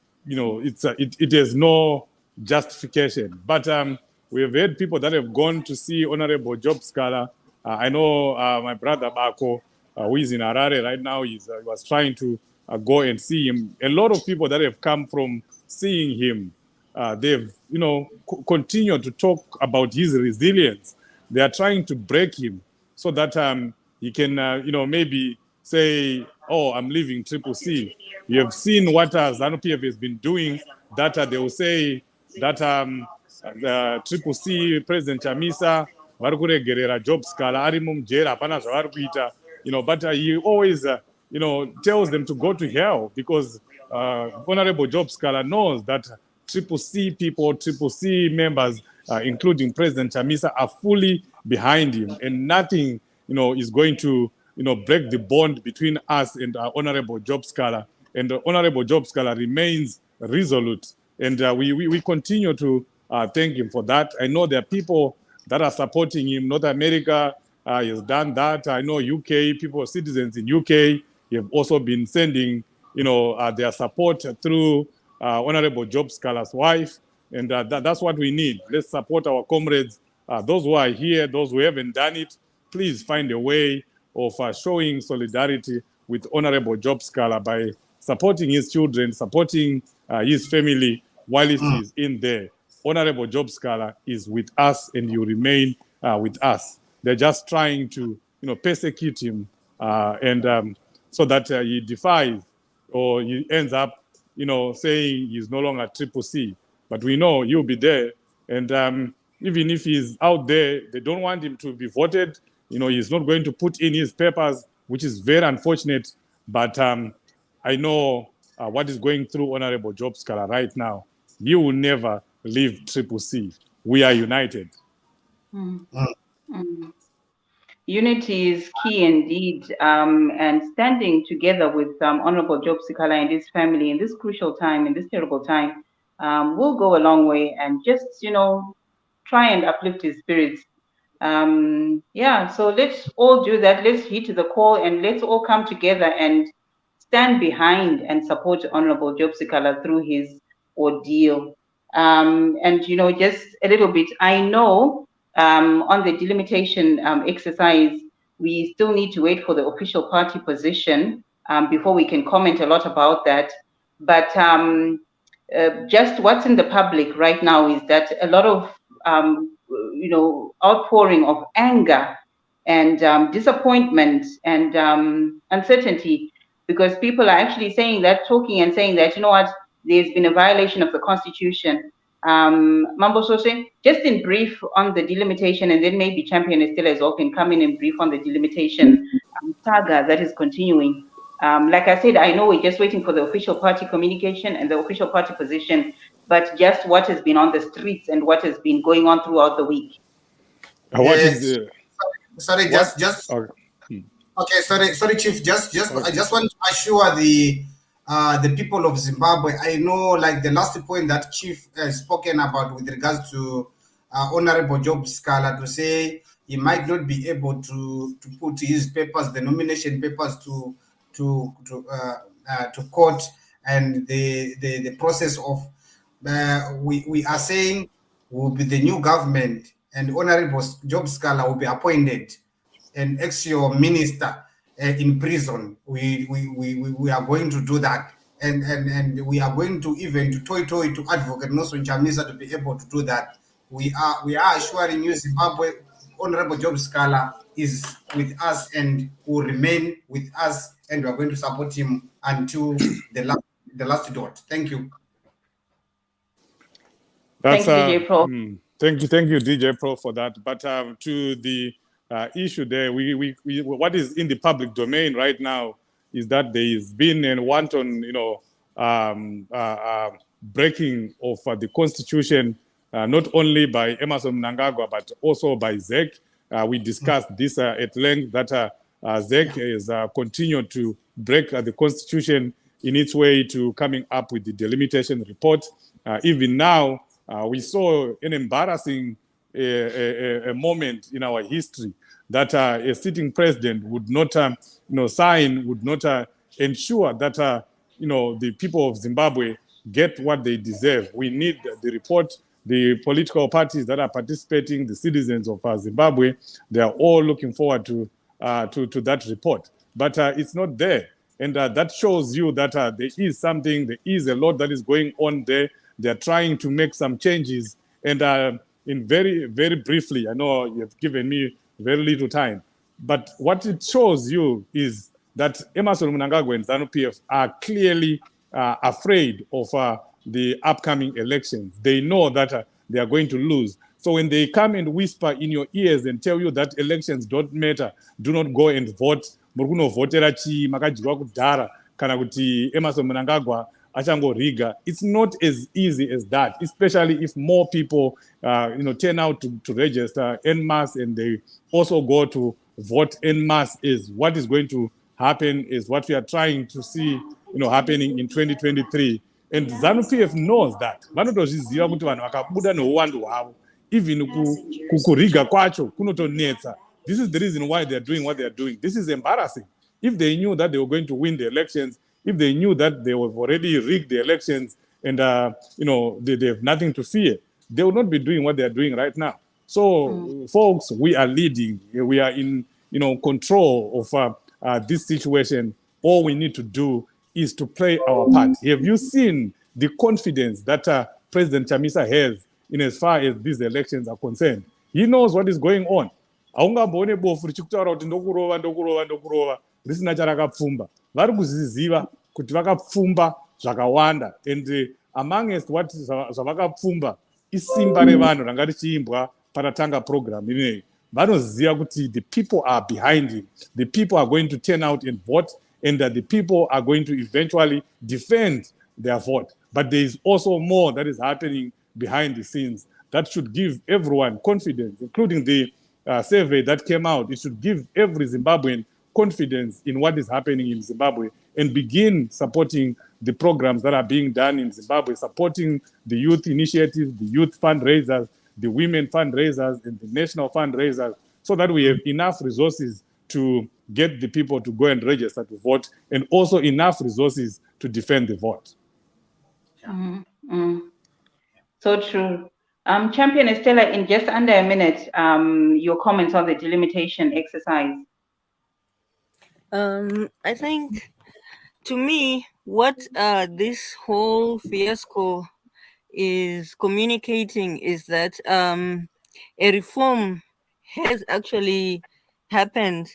has no justification. But we have had people that have gone to see Honorable Job Sikala. I know my brother Bako, who is in Harare right now, he was trying to go and see him. A lot of people that have come from seeing him, they've continued to talk about his resilience. They are trying to break him so that he can maybe say, oh, I'm leaving Triple C. You have seen what ZANU-PF has been doing, that they will say that the Triple C President Chamisa vari kuregerera Job Sikala ari mumujera hapana zvavari kuita, but he always tells them to go to hell because Honorable Job Sikala knows that Triple C people, Triple C members, including President Chamisa, are fully behind him, and nothing is going to break the bond between us and Honorable Job Sikala. And Honorable Job Sikala remains resolute, and we continue to thank him for that. I know there are people that are supporting him. North America has done that. I know UK people, citizens in UK, have also been sending their support through Honorable Job Sikala's wife, and that's what we need. Let's support our comrades, those who are here, those who haven't done it. Please find a way of showing solidarity with Honorable Job Sikala by supporting his children, supporting his family while he is in there. Honorable Job Sikala is with us and you remain with us. They're just trying to persecute him and so that he defies or he ends up saying he's no longer Triple C. But we know he'll be there, and even if he's out there, they don't want him to be voted. He's not going to put in his papers, which is very unfortunate. But I know what is going through Honorable Job Sikala right now. He will never leave Triple C. We are united. Unity is key indeed, and standing together with Honorable Job Sikala and his family in this crucial time, in this terrible time, will go a long way and just, try and uplift his spirits. So let's all do that. Let's heed to the call and let's all come together and stand behind and support Honorable Job Sikala through his ordeal. And, you know, just a little bit, I know on the delimitation exercise, we still need to wait for the official party position before we can comment a lot about that. But just what's in the public right now is that a lot of, you know, outpouring of anger and disappointment and uncertainty, because people are actually saying that, talking and saying that, you know what, there's been a violation of the Constitution. Mambo Sose, just in brief on the delimitation, and then maybe Champion Estelle as well can come in and brief on the delimitation saga that is continuing. Like I said, I know we're just waiting for the official party communication and the official party position, but just what has been on the streets and what has been going on throughout the week. What is the... Sorry, what? just Okay. Okay, sorry, Chief. I just want to assure the people of Zimbabwe. I know, like the last point that Chief has spoken about with regards to Honorable Job Sikala, to say he might not be able to put his papers, the nomination papers, to court, and the process of we are saying will be the new government, and Honorable Job Sikala will be appointed an ex-your minister in prison. We are going to do that, and we are going to even to toy to Advocate Nelson Chamisa to be able to do that. We are assuring you, Zimbabwe, Honorable Job Sikala is with us and will remain with us, and we are going to support him until the last dot. Thank you. That's, thank you, DJ Pro. Thank you, DJ Pro, for that. But to the issue there, we what is in the public domain right now is that there has been a wanton, you know, breaking of the Constitution, not only by Emmerson Mnangagwa but also by ZEC. We discussed this at length, that ZEC has continued to break the Constitution in its way to coming up with the delimitation report. Even now, we saw an embarrassing a moment in our history that a sitting president would not sign, would not ensure that the people of Zimbabwe get what they deserve. We need the report. The political parties that are participating, the citizens of Zimbabwe, they are all looking forward to that report. But it's not there. And that shows you that there is something, there is a lot that is going on there. They are trying to make some changes. And in very, very briefly, I know you have given me very little time, but what it shows you is that Emmerson Mnangagwa and ZANU-PF are clearly afraid of the upcoming elections. They know that they are going to lose. So when they come and whisper in your ears and tell you that elections don't matter, do not go and vote, mukunovhotera chi makajirwa kudhara kana kuti Emmerson Mnangagwa achangoriga, it's not as easy as that, especially if more people turn out to register en masse and they also go to vote en masse. Is what is going to happen, is what we are trying to see happening in 2023. And ZANU-PF knows that. Vanotozviziva kuti vanhu vakabuda neuwandu hwavo, even kukuriga kwacho kunotonetsa. This is the reason why they are doing what they are doing. This is embarrassing. If they knew that they were going to win the elections, if they knew that they have already rigged the elections and they have nothing to fear, they would not be doing what they are doing right now. So, folks, we are leading. We are in control of this situation. All we need to do is to play our part. Have you seen the confidence that President Chamisa has in as far as these elections are concerned? He knows what is going on. Aungambone bofu richikutaura kuti ndokurova risina charakapfumba. Vari kuziziva kuti vakapfumba zvakawanda, and amongst what zvavakapfumba isimba revanhu ranga richiimbwa paratanga program ineyi. Vanoziva kuti the people are behind him. The people are going to turn out and vote, and that the people are going to eventually defend their vote. But there is also more that is happening behind the scenes that should give everyone confidence, including the survey that came out. It should give every Zimbabwean confidence in what is happening in Zimbabwe and begin supporting the programs that are being done in Zimbabwe, supporting the youth initiatives, the youth fundraisers, the women fundraisers, and the national fundraisers, so that we have enough resources to get the people to go and register to vote, and also enough resources to defend the vote. So true. Champion Estella, in just under a minute, your comments on the delimitation exercise. I think, to me, what this whole fiasco is communicating is that a reform has actually happened.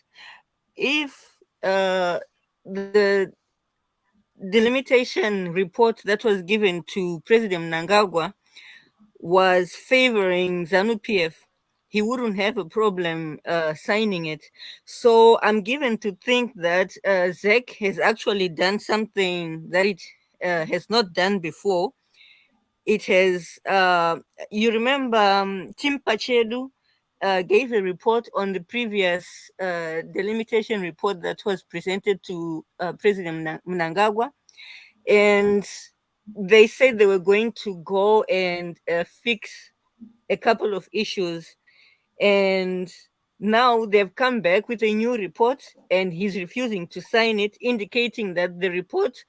If the delimitation report that was given to President Mnangagwa was favoring ZANU-PF, he wouldn't have a problem signing it. So I'm given to think that ZEC has actually done something that it has not done before. It has, you remember, Tim Pachedu gave a report on the previous delimitation report that was presented to President Mnangagwa, and they said they were going to go and fix a couple of issues, and now they've come back with a new report and he's refusing to sign it, indicating that the report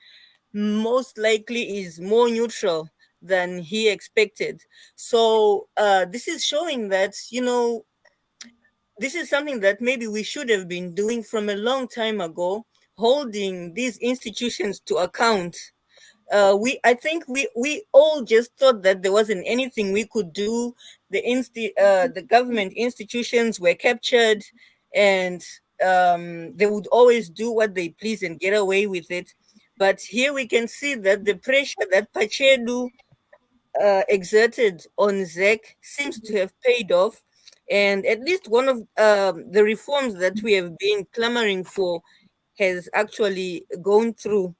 most likely is more neutral than he expected. So this is showing that, this is something that maybe we should have been doing from a long time ago, holding these institutions to account. I think we all just thought that there wasn't anything we could do. The government institutions were captured, and they would always do what they please and get away with it. But here we can see that the pressure that Pachedu exerted on ZEC seems to have paid off, and at least one of the reforms that we have been clamoring for has actually gone through.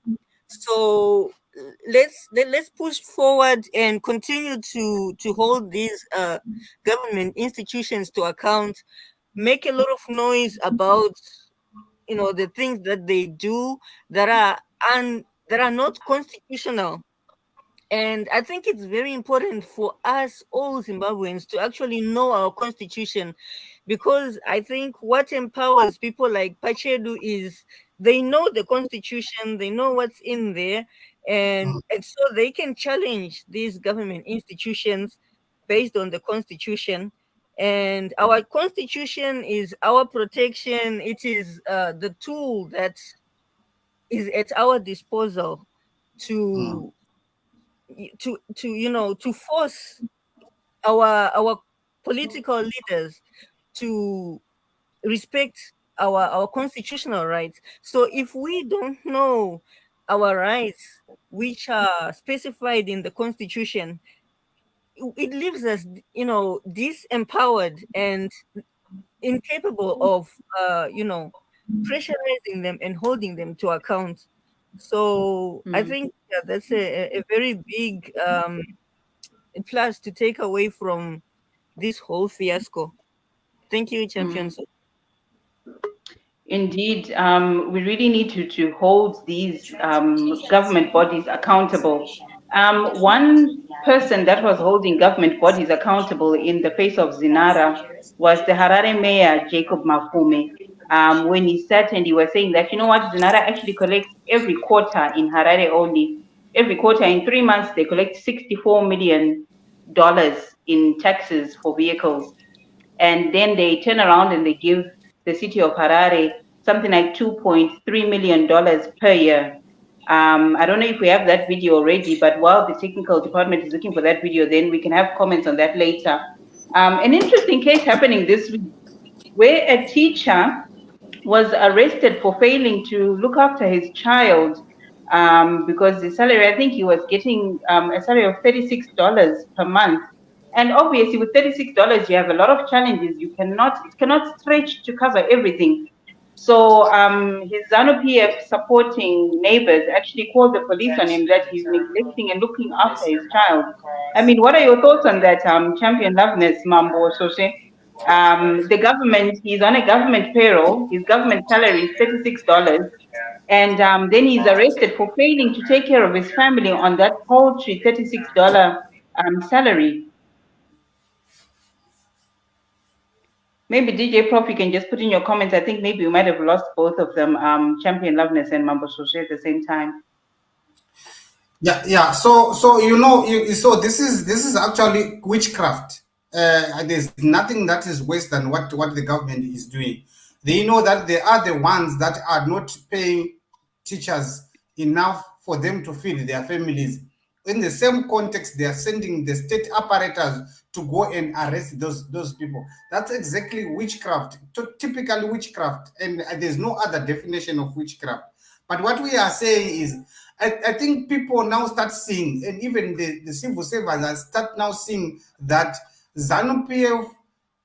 So let's push forward and continue to hold these government institutions to account, make a lot of noise about the things that they do that are not constitutional. And I think it's very important for us, all Zimbabweans, to actually know our constitution, because I think what empowers people like Pachedu is they know the constitution, they know what's in there, and so they can challenge these government institutions based on the constitution. And our constitution is our protection. It is the tool that is at our disposal to force our political leaders to respect our constitutional rights. So if we don't know our rights, which are specified in the constitution, it leaves us disempowered and incapable of pressurizing them and holding them to account. So I think that's a very big plus to take away from this whole fiasco. Thank you, champions. Indeed, we really need to hold these government bodies accountable. One person that was holding government bodies accountable in the face of Zinara was the Harare mayor, Jacob Mafume. When he sat and he was saying that, you know what, Zinara actually collects every quarter in Harare only. Every quarter in 3 months, they collect $64 million in taxes for vehicles. And then they turn around and they give the city of Harare something like $2.3 million per year. I don't know if we have that video already, but while the technical department is looking for that video, then we can have comments on that later. An interesting case happening this week where a teacher was arrested for failing to look after his child because the salary, I think he was getting a salary of $36 per month. And obviously with $36, you have a lot of challenges. It cannot stretch to cover everything. So his ZANU-PF supporting neighbors actually called the police on him that he's neglecting and looking after his child. I mean, what are your thoughts on that, Champion Loveness, Mambo Soshe? The government, he's on a government payroll, his government salary is $36, and then he's arrested for failing to take care of his family on that paltry $36 salary. Maybe DJ Prof, you can just put in your comments. I think maybe we might have lost both of them, Champion Loveness and Mambo Shoshe at the same time. Yeah. So you know, so this is actually witchcraft. There's nothing that is worse than what the government is doing. They know that they are the ones that are not paying teachers enough for them to feed their families. In the same context, they are sending the state apparatus to go and arrest those people. That's exactly witchcraft, typically witchcraft, and there's no other definition of witchcraft. But what we are saying is, I think people now start seeing, and even the civil servants start now seeing that ZANU-PF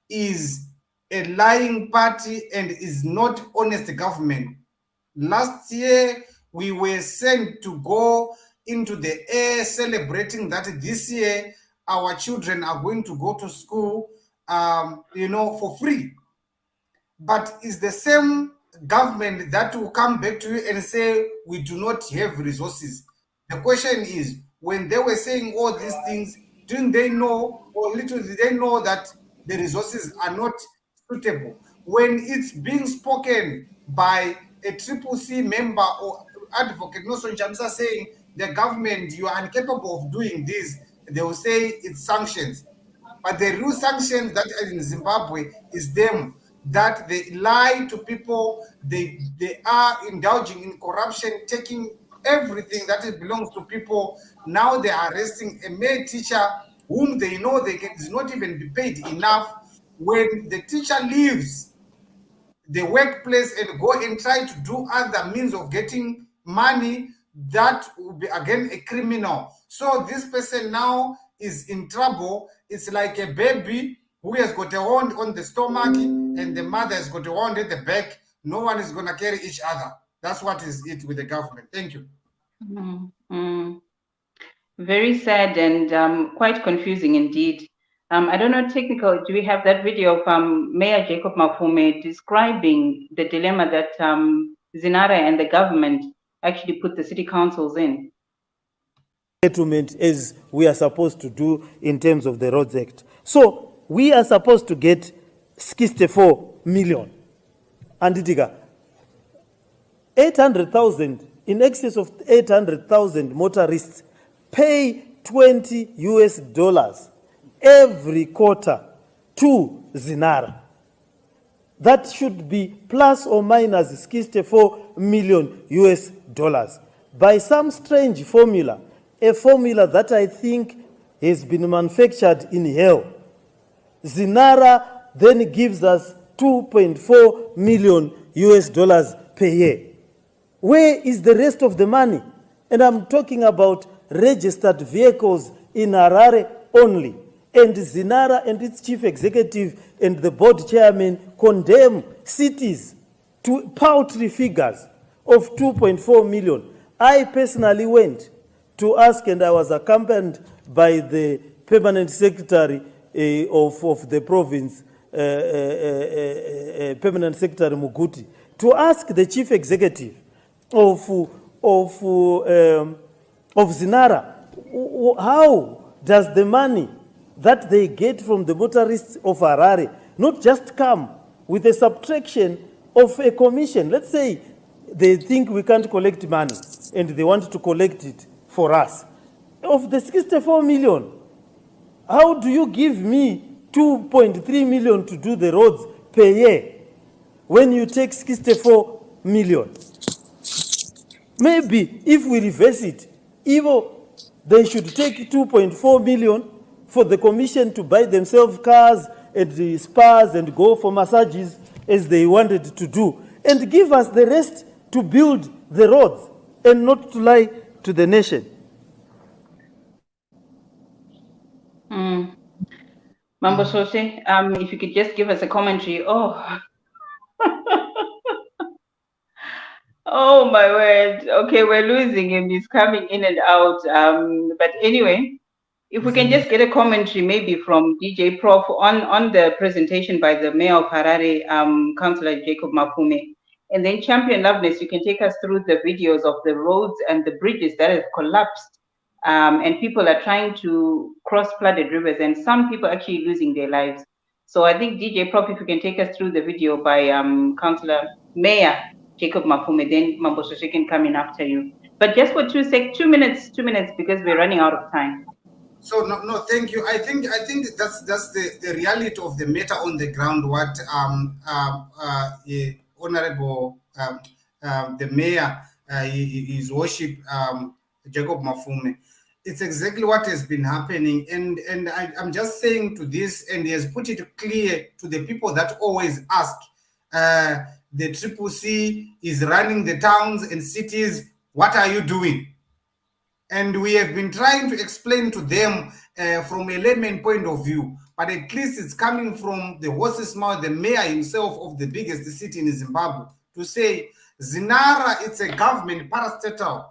is a lying party and is not honest government. Last year, we were sent to go into the air celebrating that this year our children are going to go to school, for free. But it's the same government that will come back to you and say, we do not have resources. The question is, when they were saying all these things, didn't they know, or little did they know that the resources are not suitable? When it's being spoken by a CCC member or advocate, Nelson Chamisa, saying the government, you are incapable of doing this, they will say it's sanctions. But the real sanctions that are in Zimbabwe is them, that they lie to people, they are indulging in corruption, taking everything that belongs to people. Now they are arresting a male teacher whom they know is not even be paid enough. When the teacher leaves the workplace and go and try to do other means of getting money, that will be again a criminal. So this person now is in trouble. It's like a baby who has got a wound on the stomach and the mother has got a wound at the back. No one is going to carry each other. That's what is it with the government. Thank you. Very sad and quite confusing indeed. I don't know, technical, do we have that video of Mayor Jacob Mafume describing the dilemma that Zinara and the government actually put the city councils in? Settlement as we are supposed to do in terms of the Roads Act. So we are supposed to get 64 million. And it 800,000, in excess of 800,000 motorists pay $20 every quarter to Zinara. That should be plus or minus 64 million US. By some strange formula, a formula that I think has been manufactured in hell, Zinara then gives us $2.4 million per year. Where is the rest of the money? And I'm talking about registered vehicles in Harare only. And Zinara and its chief executive and the board chairman condemn cities to paltry figures of 2.4 million. I personally went to ask, and I was accompanied by the permanent secretary of the province, permanent secretary Muguti, to ask the chief executive of Zinara, how does the money that they get from the motorists of Harare not just come with a subtraction of a commission? Let's say they think we can't collect money and they want to collect it for us. Of the 64 million, how do you give me 2.3 million to do the roads per year when you take 64 million? Maybe if we reverse it, even they should take 2.4 million for the commission to buy themselves cars and the spas and go for massages as they wanted to do, and give us the rest to build the roads and not to lie to the nation. Mambo Shoshe, if you could just give us a commentary. Oh, oh my word. Okay, we're losing him. He's coming in and out. But anyway, if we can just get a commentary maybe from DJ Prof on the presentation by the Mayor of Harare, Councillor Jacob Mafume. And then Champion Loveness, you can take us through the videos of the roads and the bridges that have collapsed. And people are trying to cross flooded rivers, and some people actually losing their lives. So I think DJ Prop, if you can take us through the video by Councillor Mayor Jacob Mafume, then Mambo Shoshe can come in after you. But just for 2 minutes, because we're running out of time. So no, thank you. I think that's the reality of the matter on the ground. What Honorable the Mayor, His Worship Jacob Mafume, it's exactly what has been happening, and I'm just saying to this, and he has put it clear to the people that always ask. The Triple C is running the towns and cities. What are you doing? And we have been trying to explain to them from a layman point of view, but at least it's coming from the horse's mouth, the mayor himself of the biggest city in Zimbabwe, to say Zinara, it's a government parastatal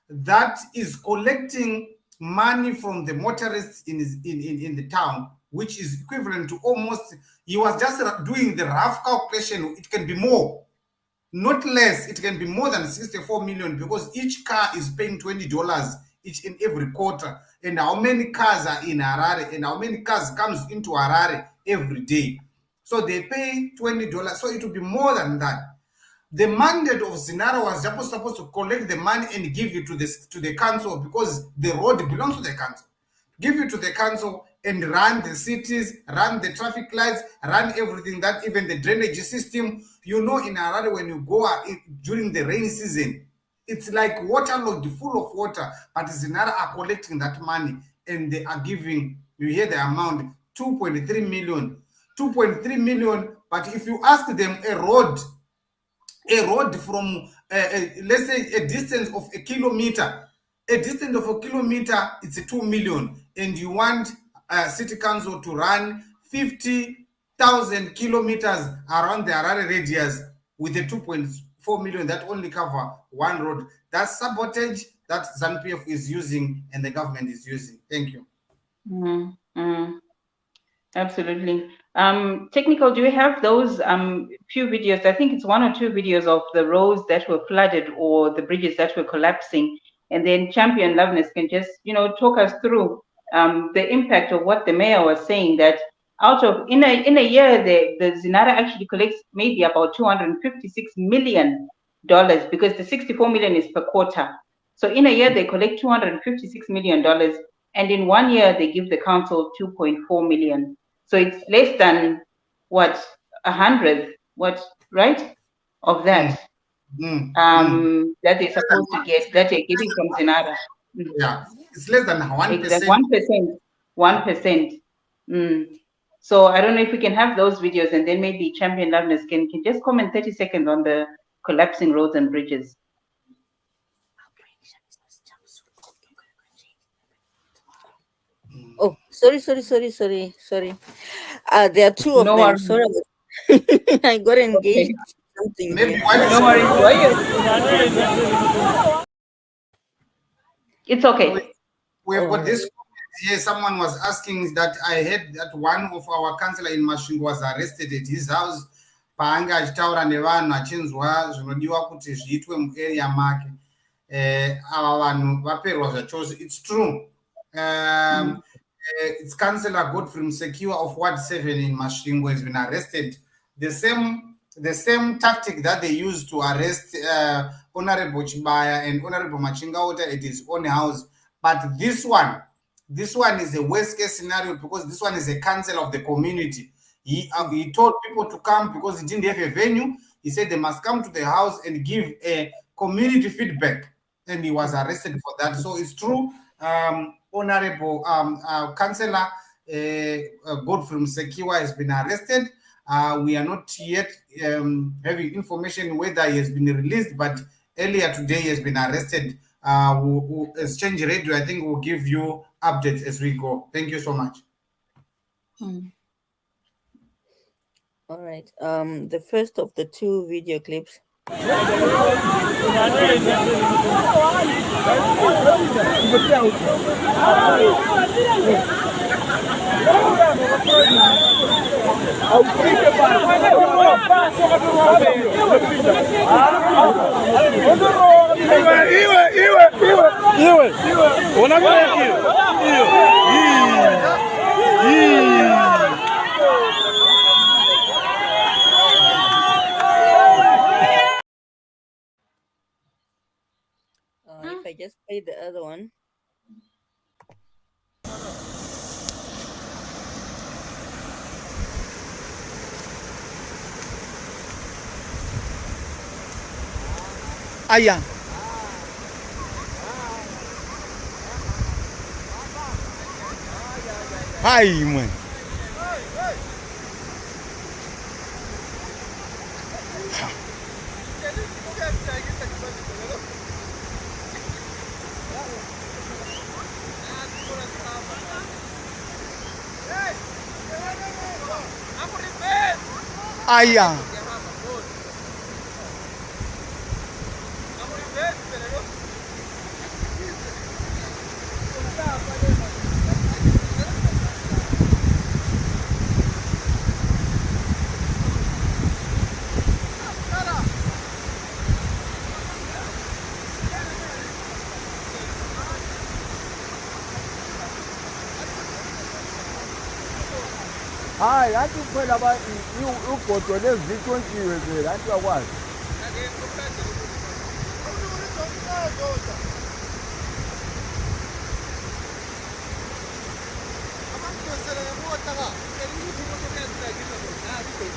that is collecting money from the motorists in the town, which is equivalent to almost, he was just doing the rough calculation, it can be more. Not less, it can be more than 64 million because each car is paying $20 each in every quarter. And how many cars are in Harare and how many cars comes into Harare every day. So they pay $20, so it will be more than that. The mandate of Zinara was just supposed to collect the money and give it to the council because the road belongs to the council. Give it to the council and run the cities, run the traffic lights, run everything, that even the drainage system. You know, in Harare, when you go during the rainy season, it's like waterlogged, full of water, but Zinara are collecting that money and they are giving, you hear the amount, 2.3 million. 2.3 million, but if you ask them a road from, let's say, a distance of a kilometer, it's a 2 million, and you want city council to run 50,000 kilometers around the Harare radius with a 2.4 million that only cover one road. That's sabotage that ZANU-PF is using and the government is using. Thank you. Absolutely. Technical, do we have those few videos? I think it's 1 or 2 videos of the roads that were flooded or the bridges that were collapsing. And then Champion Loveness can just, talk us through the impact of what the mayor was saying, that out of, in a year, the Zinara actually collects maybe about $256 million because the 64 million is per quarter. So in a year, they collect $256 million. And in 1 year, they give the council 2.4 million. So it's less than what, 100th, right? Of that. That they're supposed to get, that they're giving from Zinara. Yeah, it's less than 1%. Exactly, 1%. So I don't know if we can have those videos, and then maybe Champion Loveness can just comment 30 seconds on the collapsing roads and bridges. Oh, sorry. There are 2 of them. Sorry. I got engaged. Something. Maybe no worries. It's okay. We've got this. Here, someone was asking that I heard that one of our councillor in Masvingo was arrested at his house. Paanga achitaura nevanhu achinzwa zvinodiwa kuti zviitwe muarea make. Ava vanhu vaperwa zvachose. It's true. It's Councillor Godfrey Msekiwa of Ward 7 in Masvingo has been arrested. The same tactic that they used to arrest Honorable Chibaya and Honorable Machingaota at his own house. But this one is a worst case scenario because this one is a council of the community. He told people to come because he didn't have a venue. He said they must come to the house and give a community feedback, and he was arrested for that. So it's true. Honorable Councillor Godfrey Msekiwa has been arrested. We are not yet having information whether he has been released, but earlier today he has been arrested. As Change Radio, I think we'll give you updates as we go. Thank you so much. All right. The first of the 2 video clips. just played the other one. Aya. Hi, man. Aya. Hayi, yathi kuphela ugodo lezitshontshiwe vele, yathi uyakwazi.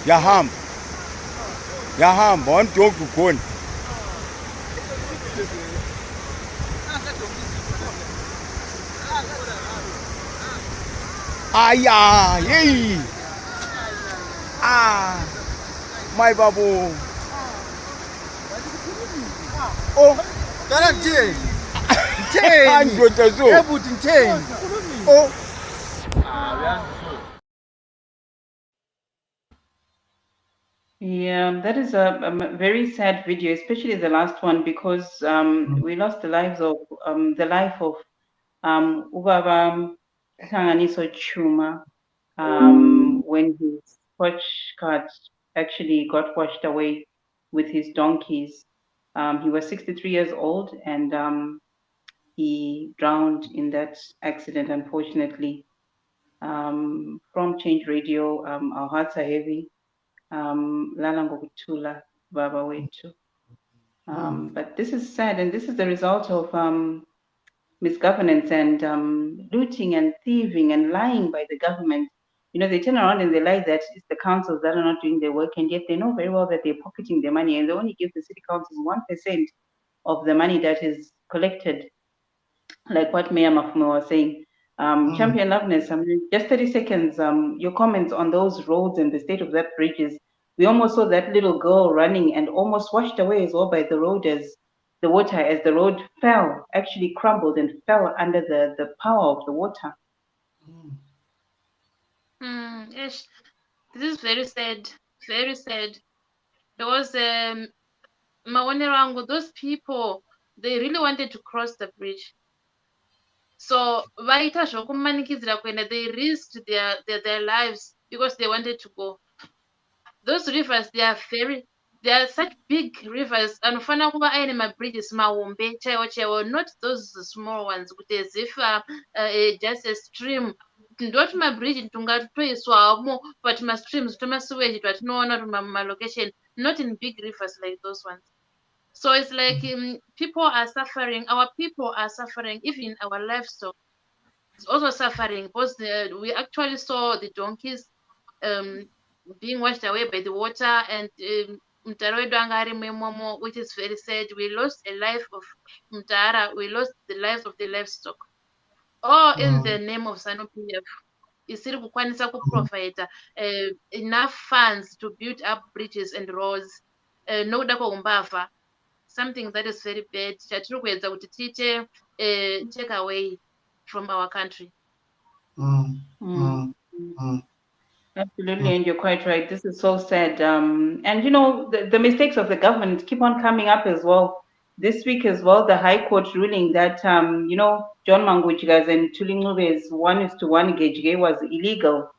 Yahamba. Yahamba, wamjonga ukhona. Aya, hey. Ah, my babu. Oh, Chain. Chain. Oh. Yeah, that is a very sad video, especially the last one, because we lost the life of Ubaba Hlanganiso Chuma when his sports cart actually got washed away with his donkeys. He was 63 years old, and he drowned in that accident, unfortunately. From Change Radio, our hearts are heavy. Lala ngokuthula baba wethu. But this is sad, and this is the result of misgovernance and looting and thieving and lying by the government. You know, they turn around and they lie that it's the councils that are not doing their work, and yet they know very well that they're pocketing their money, and they only give the city councils 1% of the money that is collected, like what Mayor Mafumo was saying. Champion Loveness, just 30 seconds, your comments on those roads and the state of that bridges. We almost saw that little girl running and almost washed away as well by the road as the water, as the road fell, actually crumbled and fell under the power of the water. Yes, this is very sad, very sad. Because Maonerango, those people, they really wanted to cross the bridge. So vaita zvokumanikidzira kuenda, they risked their lives because they wanted to go. Those rivers, they are such big rivers. Anofana kuva aine mabridges mahombe chaiwo, not those small ones, kuti as if just a stream. Ndoti mabridge tungatoiswamo patimastreams tomasewage twatinoona mumalocation, not in big rivers like those ones. So it's like people are suffering, our people are suffering, even our livestock is also suffering, because we actually saw the donkeys being washed away by the water, and which is very sad. We lost a life of Mtara, we lost the lives of the livestock, all in the name of SANU-PF. Isiri kukwanisa kuprovide enough funds to build up bridges and roads, nokuda kwaumbavha, something that is very bad, chatiri kuedza kuti tiite take away from our country. Absolutely, and you're quite right. This is so sad. And you know, the mistakes of the government keep on coming up as well. This week as well, the High Court ruling that, you know, John Mangagwa and Tulingure's 1:1 gauge was illegal.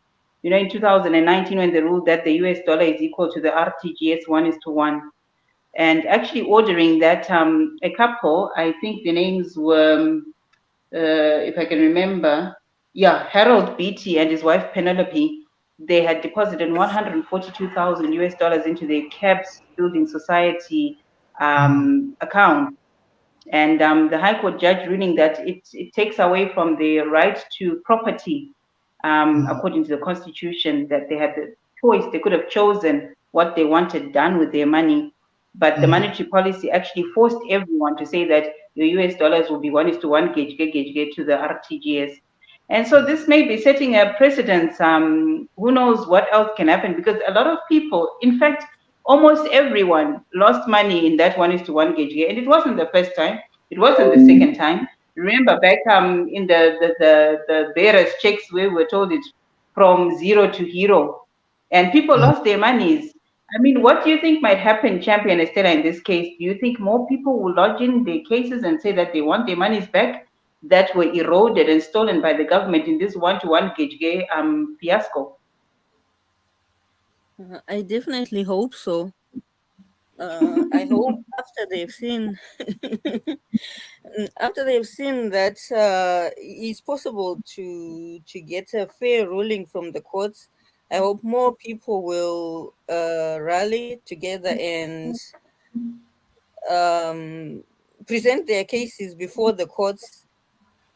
You know, in 2019, when they ruled that the US dollar is equal to the RTGS 1:1. And actually ordering that a couple, I think the names were, if I can remember, Harold Beatty and his wife Penelope, they had deposited 142,000 US dollars into their CABS Building Society account. And the High Court judge ruling that it takes away from the right to property, according to the Constitution, that they had the choice, they could have chosen what they wanted done with their money. But the monetary policy actually forced everyone to say that your US dollars will be 1:1 gauge to the RTGS. And so this may be setting a precedent. Who knows what else can happen? Because a lot of people, in fact, almost everyone lost money in that 1:1 gauge. And it wasn't the first time. It wasn't the second time. Remember back in the bearers checks where we were told it from zero to hero. And people lost their monies. I mean, what do you think might happen, Champion Estella, in this case? Do you think more people will lodge in their cases and say that they want their monies back that were eroded and stolen by the government in this 1:1 gauge fiasco? I definitely hope so. I hope after they've seen that it's possible to get a fair ruling from the courts. I hope more people will rally together and present their cases before the courts.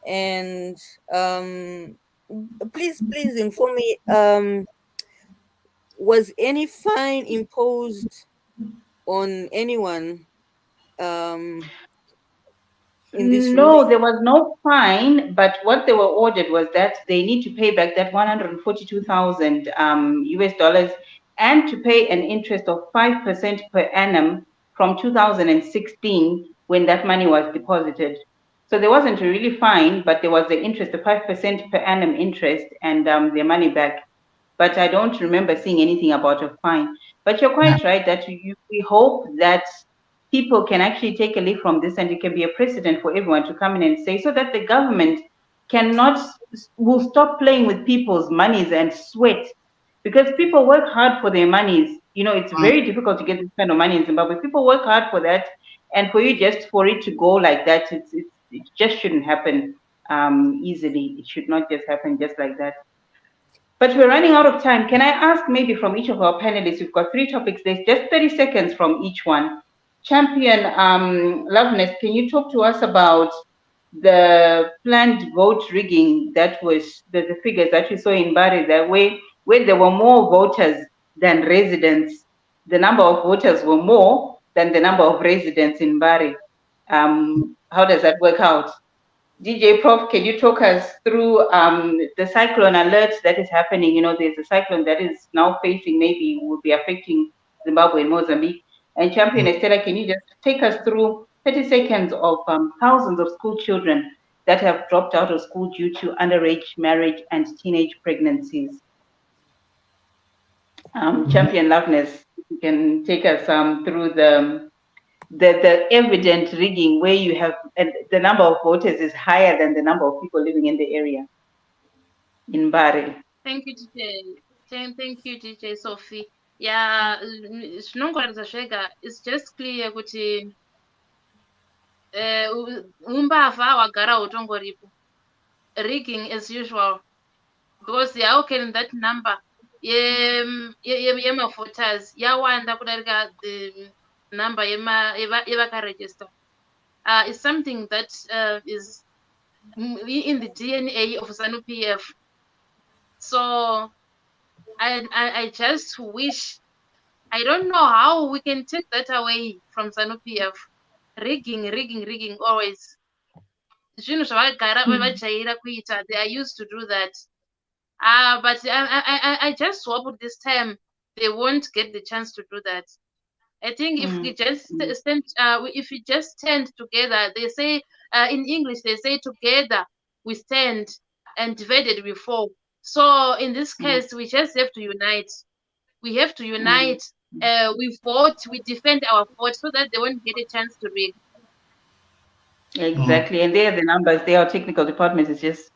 And please inform me, was any fine imposed on anyone in this No, ruling? there was no fine, but what they were ordered was that they need to pay back that 142,000 US dollars and to pay an interest of 5% per annum from 2016 when that money was deposited. So there wasn't a really fine, but there was the interest, the 5% per annum interest, and their money back. But I don't remember seeing anything about a fine. But you're quite right that we hope that people can actually take a leaf from this and it can be a precedent for everyone to come in and say, so that the government will stop playing with people's monies and sweat, because people work hard for their monies. It's very difficult to get this kind of money in Zimbabwe. People work hard for that, and for it to go like that, it just shouldn't happen easily. It should not just happen just like that. But we're running out of time. Can I ask maybe from each of our panelists, we've got 3 topics, there's just 30 seconds from each one. Champion Loveness, can you talk to us about the planned vote rigging that was the figures that you saw in Bari, that way where there were more voters than residents, the number of voters were more than the number of residents in Bari. How does that work out? DJ Prof, can you talk us through the cyclone alert that is happening? There's a cyclone that is now facing, maybe will be affecting Zimbabwe and Mozambique. And Champion Estella, can you just take us through 30 seconds of thousands of school children that have dropped out of school due to underage marriage and teenage pregnancies? Champion Loveness, you can take us through the evident rigging where you have the number of voters is higher than the number of people living in the area in Bari. Thank you, DJ. Thank you, DJ Sophie. Yeah, it's just clear kuti umbavha wagara utongoripo. Rigging as usual, because how can that number voters yawanda kudarika the number register is something that is in the DNA of ZANU-PF. So I just wish, I don't know how we can take that away from ZANU-PF. Rigging always. They are used to do that. But I just hope this time they won't get the chance to do that. I think if we just stand together, they say in English, they say together we stand and divided we fall. So in this case, we just have to unite. We have to unite. We vote, we defend our vote so that they won't get a chance to rig. Exactly, and there are the numbers. Our technical department is just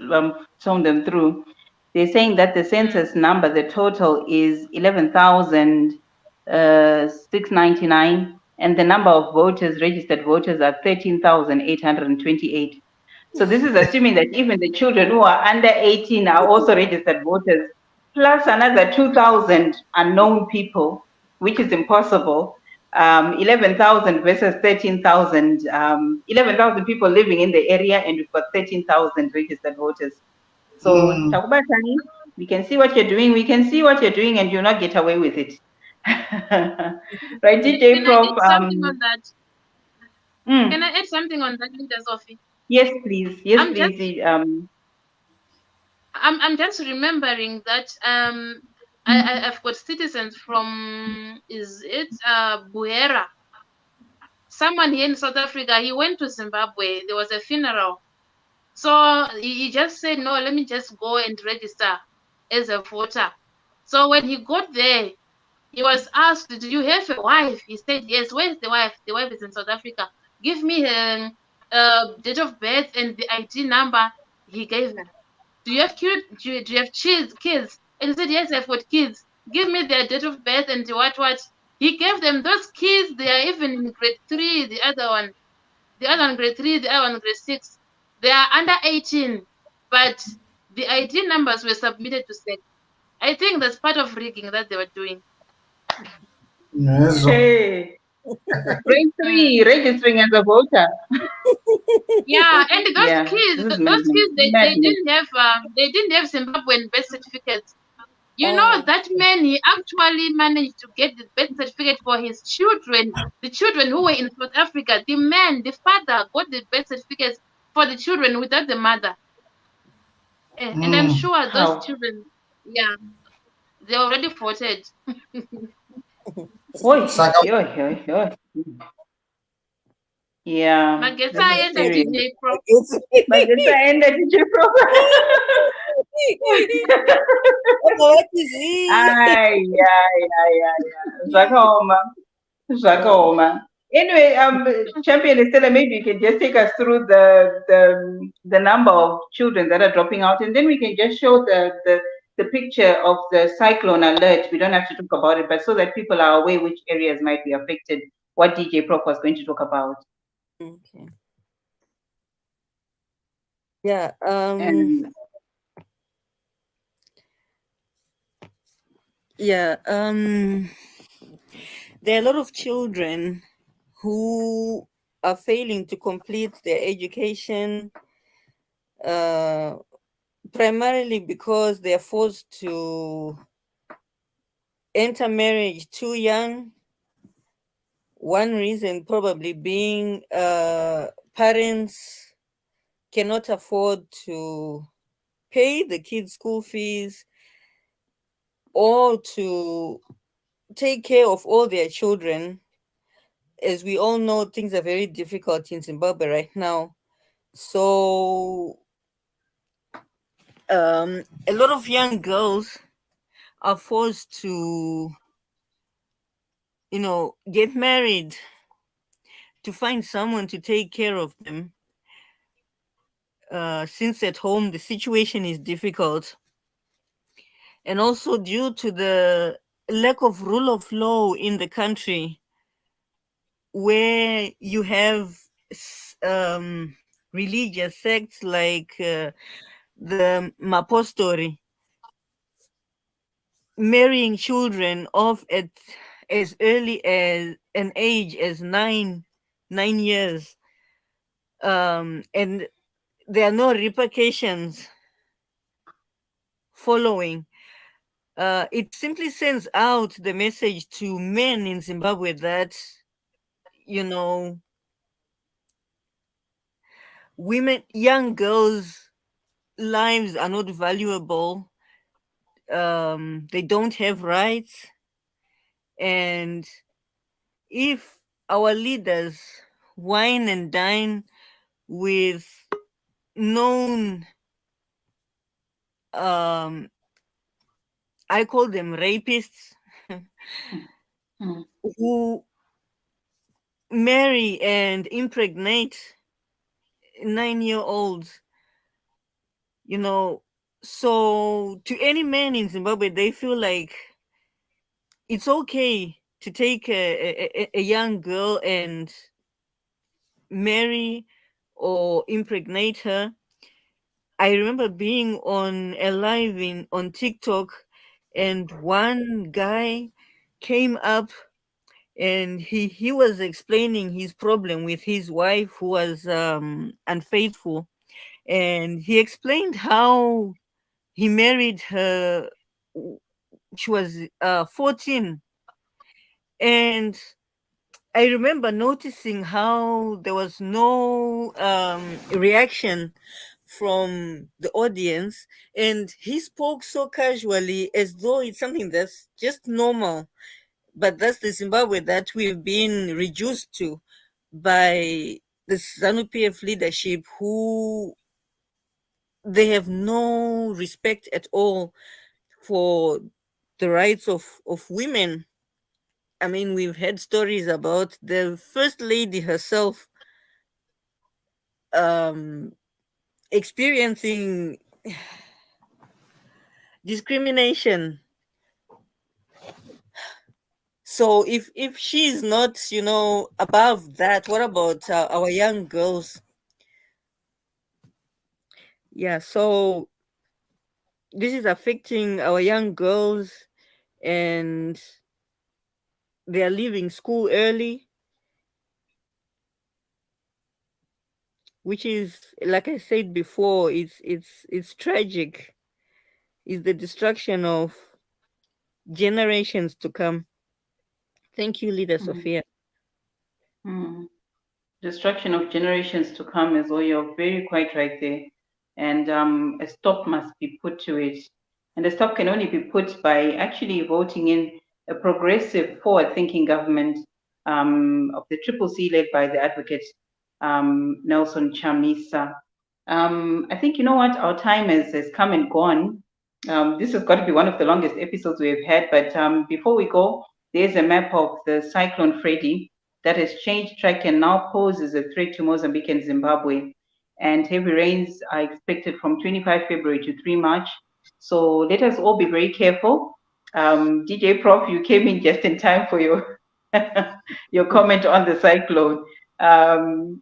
shown them through. They're saying that the census number, the total is 11,699, and the number of voters, registered voters, are 13,828. So this is assuming that even the children who are under 18 are also registered voters, plus another 2,000 unknown people, which is impossible. 11,000 versus 13,000. 11,000 people living in the area, and we've got 13,000 registered voters. So, Takubatani, we can see what you're doing. We can see what you're doing, and you'll not get away with it. Right, DJ Can Prof. I add something on that? Mm, Can I add something on that, Linda Sophie? yes, please. Yes, I'm just please. I'm just remembering that I've got citizens from, is it Buera? Someone here in South Africa, he went to Zimbabwe. There was a funeral. So he just said, no, let me just go and register as a voter. So when he got there, he was asked, do you have a wife? He said, yes. Where's the wife? The wife is in South Africa. Give me her date of birth and the ID number. He gave her. Do you have kids? Do you have kids? And he said, yes, I've got kids. Give me their date of birth and what. He gave them those kids. They are even in grade 3, the other one grade 3, the other one grade 6. They are under 18, but the ID numbers were submitted to SEC. I think that's part of rigging that they were doing. Hey, grade 3, registering as a voter. Yeah, and those Yeah, kids, this is those kids, they madness. didn't have Zimbabwean birth certificates. You know, that man, he actually managed to get the birth certificate for his children, the children who were in South Africa. The man, the father, got the birth certificates for the children without the mother. And I'm sure those How? children, yeah, they already voted. Oi, oi. Yeah, Magesa this is and the serious. DJ Pro. Magesa and the DJ Pro. What is it? Ay, Zakoma. Anyway, Champion Estella, maybe you can just take us through the number of children that are dropping out, and then we can just show the picture of the cyclone alert. We don't have to talk about it, but so that people are aware which areas might be affected, what DJ Prof was going to talk about. Okay. Yeah. And Yeah. There are a lot of children who are failing to complete their education, primarily because they are forced to enter marriage too young. One reason probably being parents cannot afford to pay the kids' school fees or to take care of all their children. As we all know, things are very difficult in Zimbabwe right now. So a lot of young girls are forced to, get married to find someone to take care of them. Since at home the situation is difficult, and also due to the lack of rule of law in the country, where you have religious sects like the Mapostori marrying children off at as early as an age as 9 years, and there are no repercussions following. It simply sends out the message to men in Zimbabwe that, women, young girls' lives are not valuable. They don't have rights. And if our leaders wine and dine with known, I call them rapists, who marry and impregnate 9-year-olds, so to any man in Zimbabwe, they feel like it's okay to take a young girl and marry or impregnate her. I remember being on a live on TikTok, and one guy came up and he was explaining his problem with his wife who was unfaithful, and he explained how he married her. She was 14, and I remember noticing how there was no reaction from the audience, and he spoke so casually as though it's something that's just normal. But that's the Zimbabwe that we've been reduced to by the ZANU-PF leadership, who they have no respect at all for the rights of women. I mean, we've had stories about the first lady herself experiencing discrimination. So if she's not, above that, what about our young girls? Yeah, so this is affecting our young girls, and they are leaving school early, which is, like I said before, it's tragic. It's the destruction of generations to come. Thank you, Leader Sophia. Destruction of generations to come is all. You're very quite right there. And a stop must be put to it. And the stop can only be put by actually voting in a progressive, forward-thinking government of the Triple C led by the advocate Nelson Chamisa. I think, you know what, our time has come and gone. This has got to be one of the longest episodes we've had, but before we go, there's a map of the Cyclone Freddy that has changed track and now poses a threat to Mozambique and Zimbabwe. And heavy rains are expected from 25 February to 3 March. So let us all be very careful. DJ Prof, you came in just in time for your your comment on the cyclone.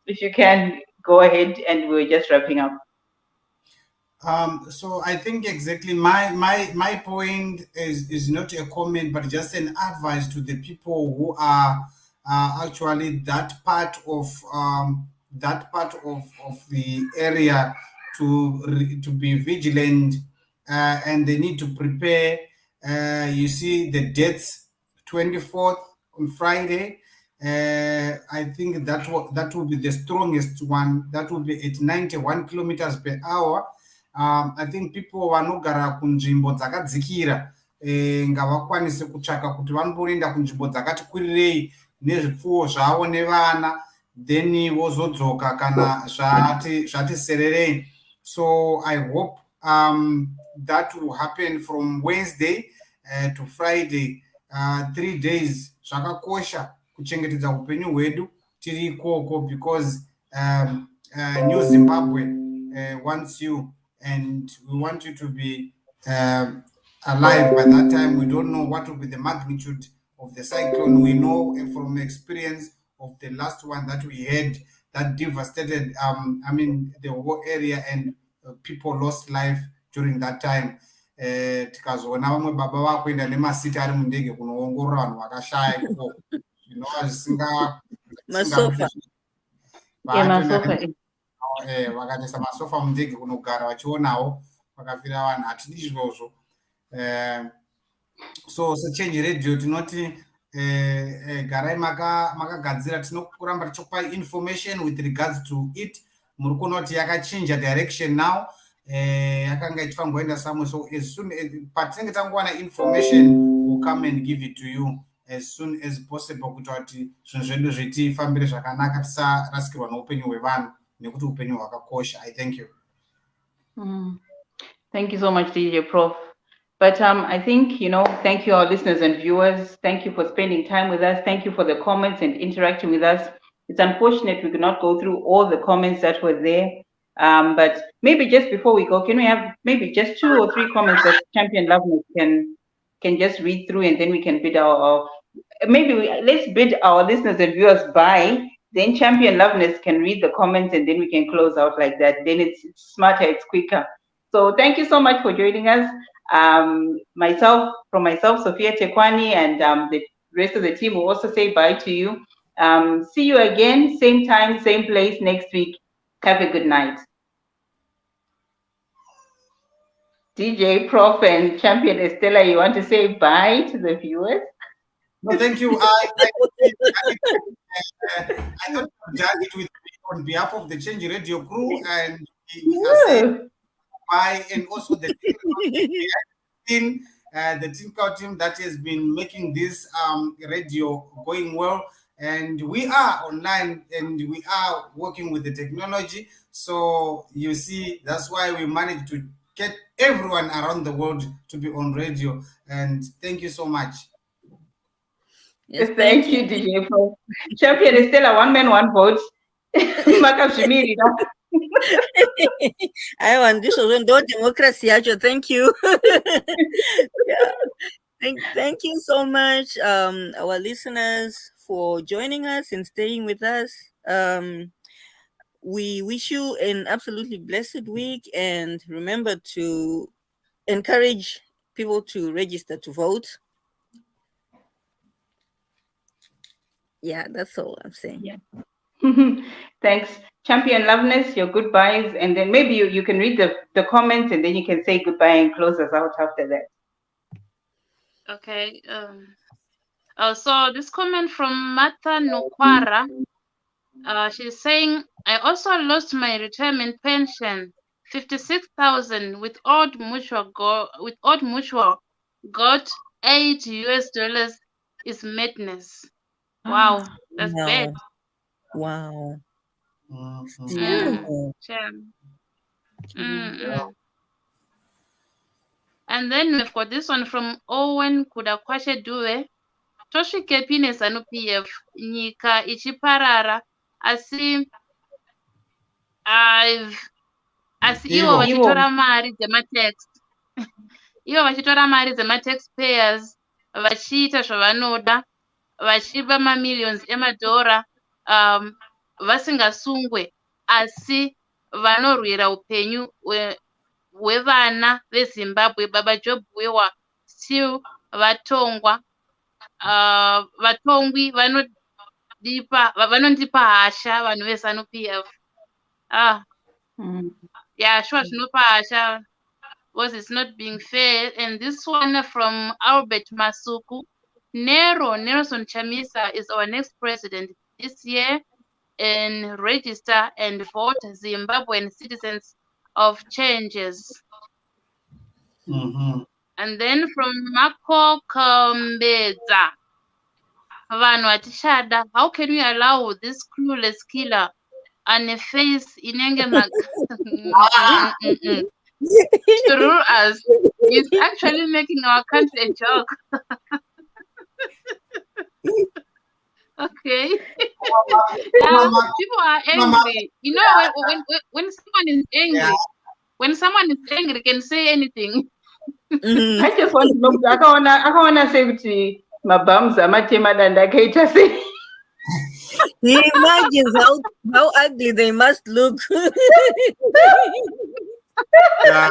If you can go ahead, and we're just wrapping up. So I think exactly my point is not a comment, but just an advice to the people who are actually that part of the area to be vigilant, and they need to prepare. You see the dates, 24th on Friday. I think that will be the strongest one. That will be at 91 kilometers per hour. I think people vanogara kunzvimbo dzakadzikira ngavakwanise kutsvaka kuti vanomboenda kunzvimbo dzakati kwirirei nezvipfuwo zvavo nevana, then vozodzoka kana zvati sererei. So I hope that will happen from Wednesday to Friday, 3 days. Zvakakosha kuchengetedza upenyu hwedu tiri ikoko, because New Zimbabwe wants you, and we want you to be alive by that time. We don't know what will be the magnitude of the cyclone. We know from experience of the last one that we had that devastated the whole area, and people lost life during that time. Tikazoona vamwe baba vakuenda nemasiti ari mundege kunoongorora vanhu vakashaya ikoko, zvinova Masofa. vakaisa masofa mundege kunogara vachionawo vakafira vanhu. Hatidi izvozvo. So sechange radio tinoti garai makagadzira. Tinokuramba tichokupa information with regards to it. Muri kuona kuti yakachinja direction now. Yakanga ichifangoenda somewhere. So as soon as patinenge tangowana information, we'll come and give it to you as soon as possible, kuti kuti zvinhu zvedu zvitifambire zvakanaka, tisarasikirwa noupenyu hwevanhu, nekuti upenyu hwakakosha. I thank you. Thank you so much, DJ Prof. But I think, thank you, our listeners and viewers. Thank you for spending time with us. Thank you for the comments and interacting with us. It's unfortunate we could not go through all the comments that were there. But maybe just before we go, can we have maybe just 2 or 3 comments that Champion Loveness can just read through, and then we can bid let's bid our listeners and viewers bye. Then Champion Loveness can read the comments, and then we can close out like that. Then it's smarter, it's quicker. So thank you so much for joining us. Myself, Sophia Tekwani, and the rest of the team will also say bye to you. See you again, same time, same place next week. Have a good night. DJ, Prof, and Champion Estella, you want to say bye to the viewers? No, thank you. I thought to judge it with on behalf of the Change Radio crew, and we are saying bye, and also the team, the Tinker team that has been making this radio going well. And we are online and we are working with the technology. So you see, that's why we managed to get everyone around the world to be on radio. And thank you so much. Yes, thank you, DJ Prof. Champion is still a one man, one vote. I want this was no democracy, actually. Thank you. Yeah. Thank you so much, our listeners, for joining us and staying with us. We wish you an absolutely blessed week, and remember to encourage people to register to vote. Yeah, that's all I'm saying. Yeah. Thanks. Champion Loveness, your goodbyes, and then maybe you can read the comments and then you can say goodbye and close us out after that. Okay. So this comment from Martha Nokwara, she's saying, I also lost my retirement pension, 56,000 with Old Mutual got $8 is madness. Wow, that's bad. Wow. And then we've got this one from Owen Kudakwashe Due. Tosvike pine zanu PF nyika ichiparara asi ivo vachitora mari dzematax ivo vachitora mari dzemataxpayers vachiita zvavanoda vachipa mamillions emadhora vasingasungwe asi vanorwira upenyu hwevana veZimbabwe. Baba Job Wewa still vatongwa. Vatongwi vanondipa hasha vanhu veZanu PF. Yeah, sure, zvinopa hasha because it's not being fair. And this one from Albert Masuku. Nelson Chamisa is our next president this year, and register and vote Zimbabwean citizens of changes. And then from Mako Kambeza, vanhu vatishada, how can we allow this clueless killer and a face inenge to rule us? He's actually making our country a joke. Okay. People are angry. You know, when someone is angry, when someone is angry, can say anything. I just want to know. I want to say to my bums, I'm a say. He imagines how ugly they must look. Yeah.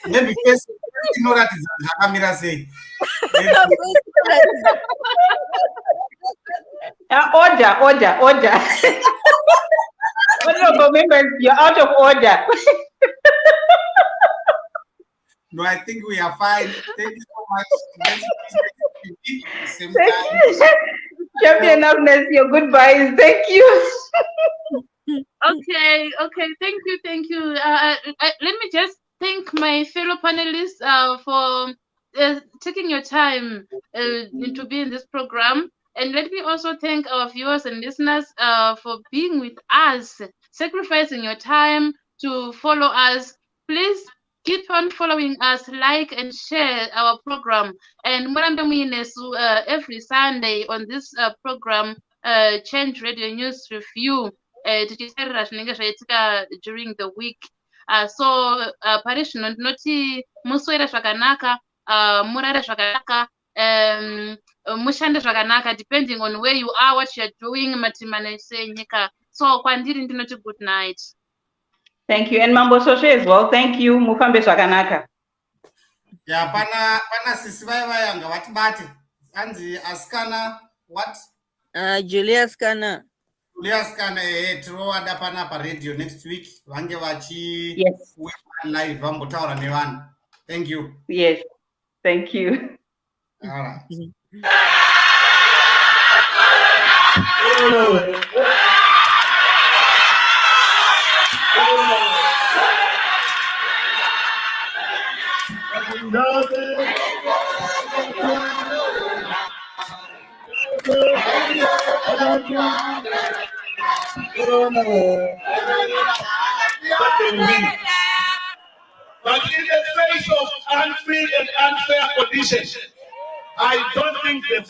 Maybe because you know that is Hakamira say. Order. Honorable members, you're out of order. No, I think we are fine. Thank you so much. Same Thank time. you. Champion Agnes, your goodbyes. Thank you. Okay. Thank you. Let me just thank my fellow panelists for taking your time to be in this program. And let me also thank our viewers and listeners for being with us, sacrificing your time to follow us. Please keep on following us, like and share our program. And every Sunday on this program, Change Radio News Review, during the week. So parish noti muswera zvakanaka, murare zvakanaka, mushande zvakanaka, depending on where you are, what you're doing. Matimane nyika. So kwandiri ndinoti good night. Thank you. And Mambo Soshe as well. Thank you. Mufambe zvakanaka. Yeah, pana sisi vai vayanga vatibate. Anzi Askana what? Julia Scanner. Julia Scanner tirovada panapa radio next week vange vachi Yes. live vambotaura nevanhu. Thank you. Yes. Thank you. All right. But in the face of unfair and unfair conditions, I don't think the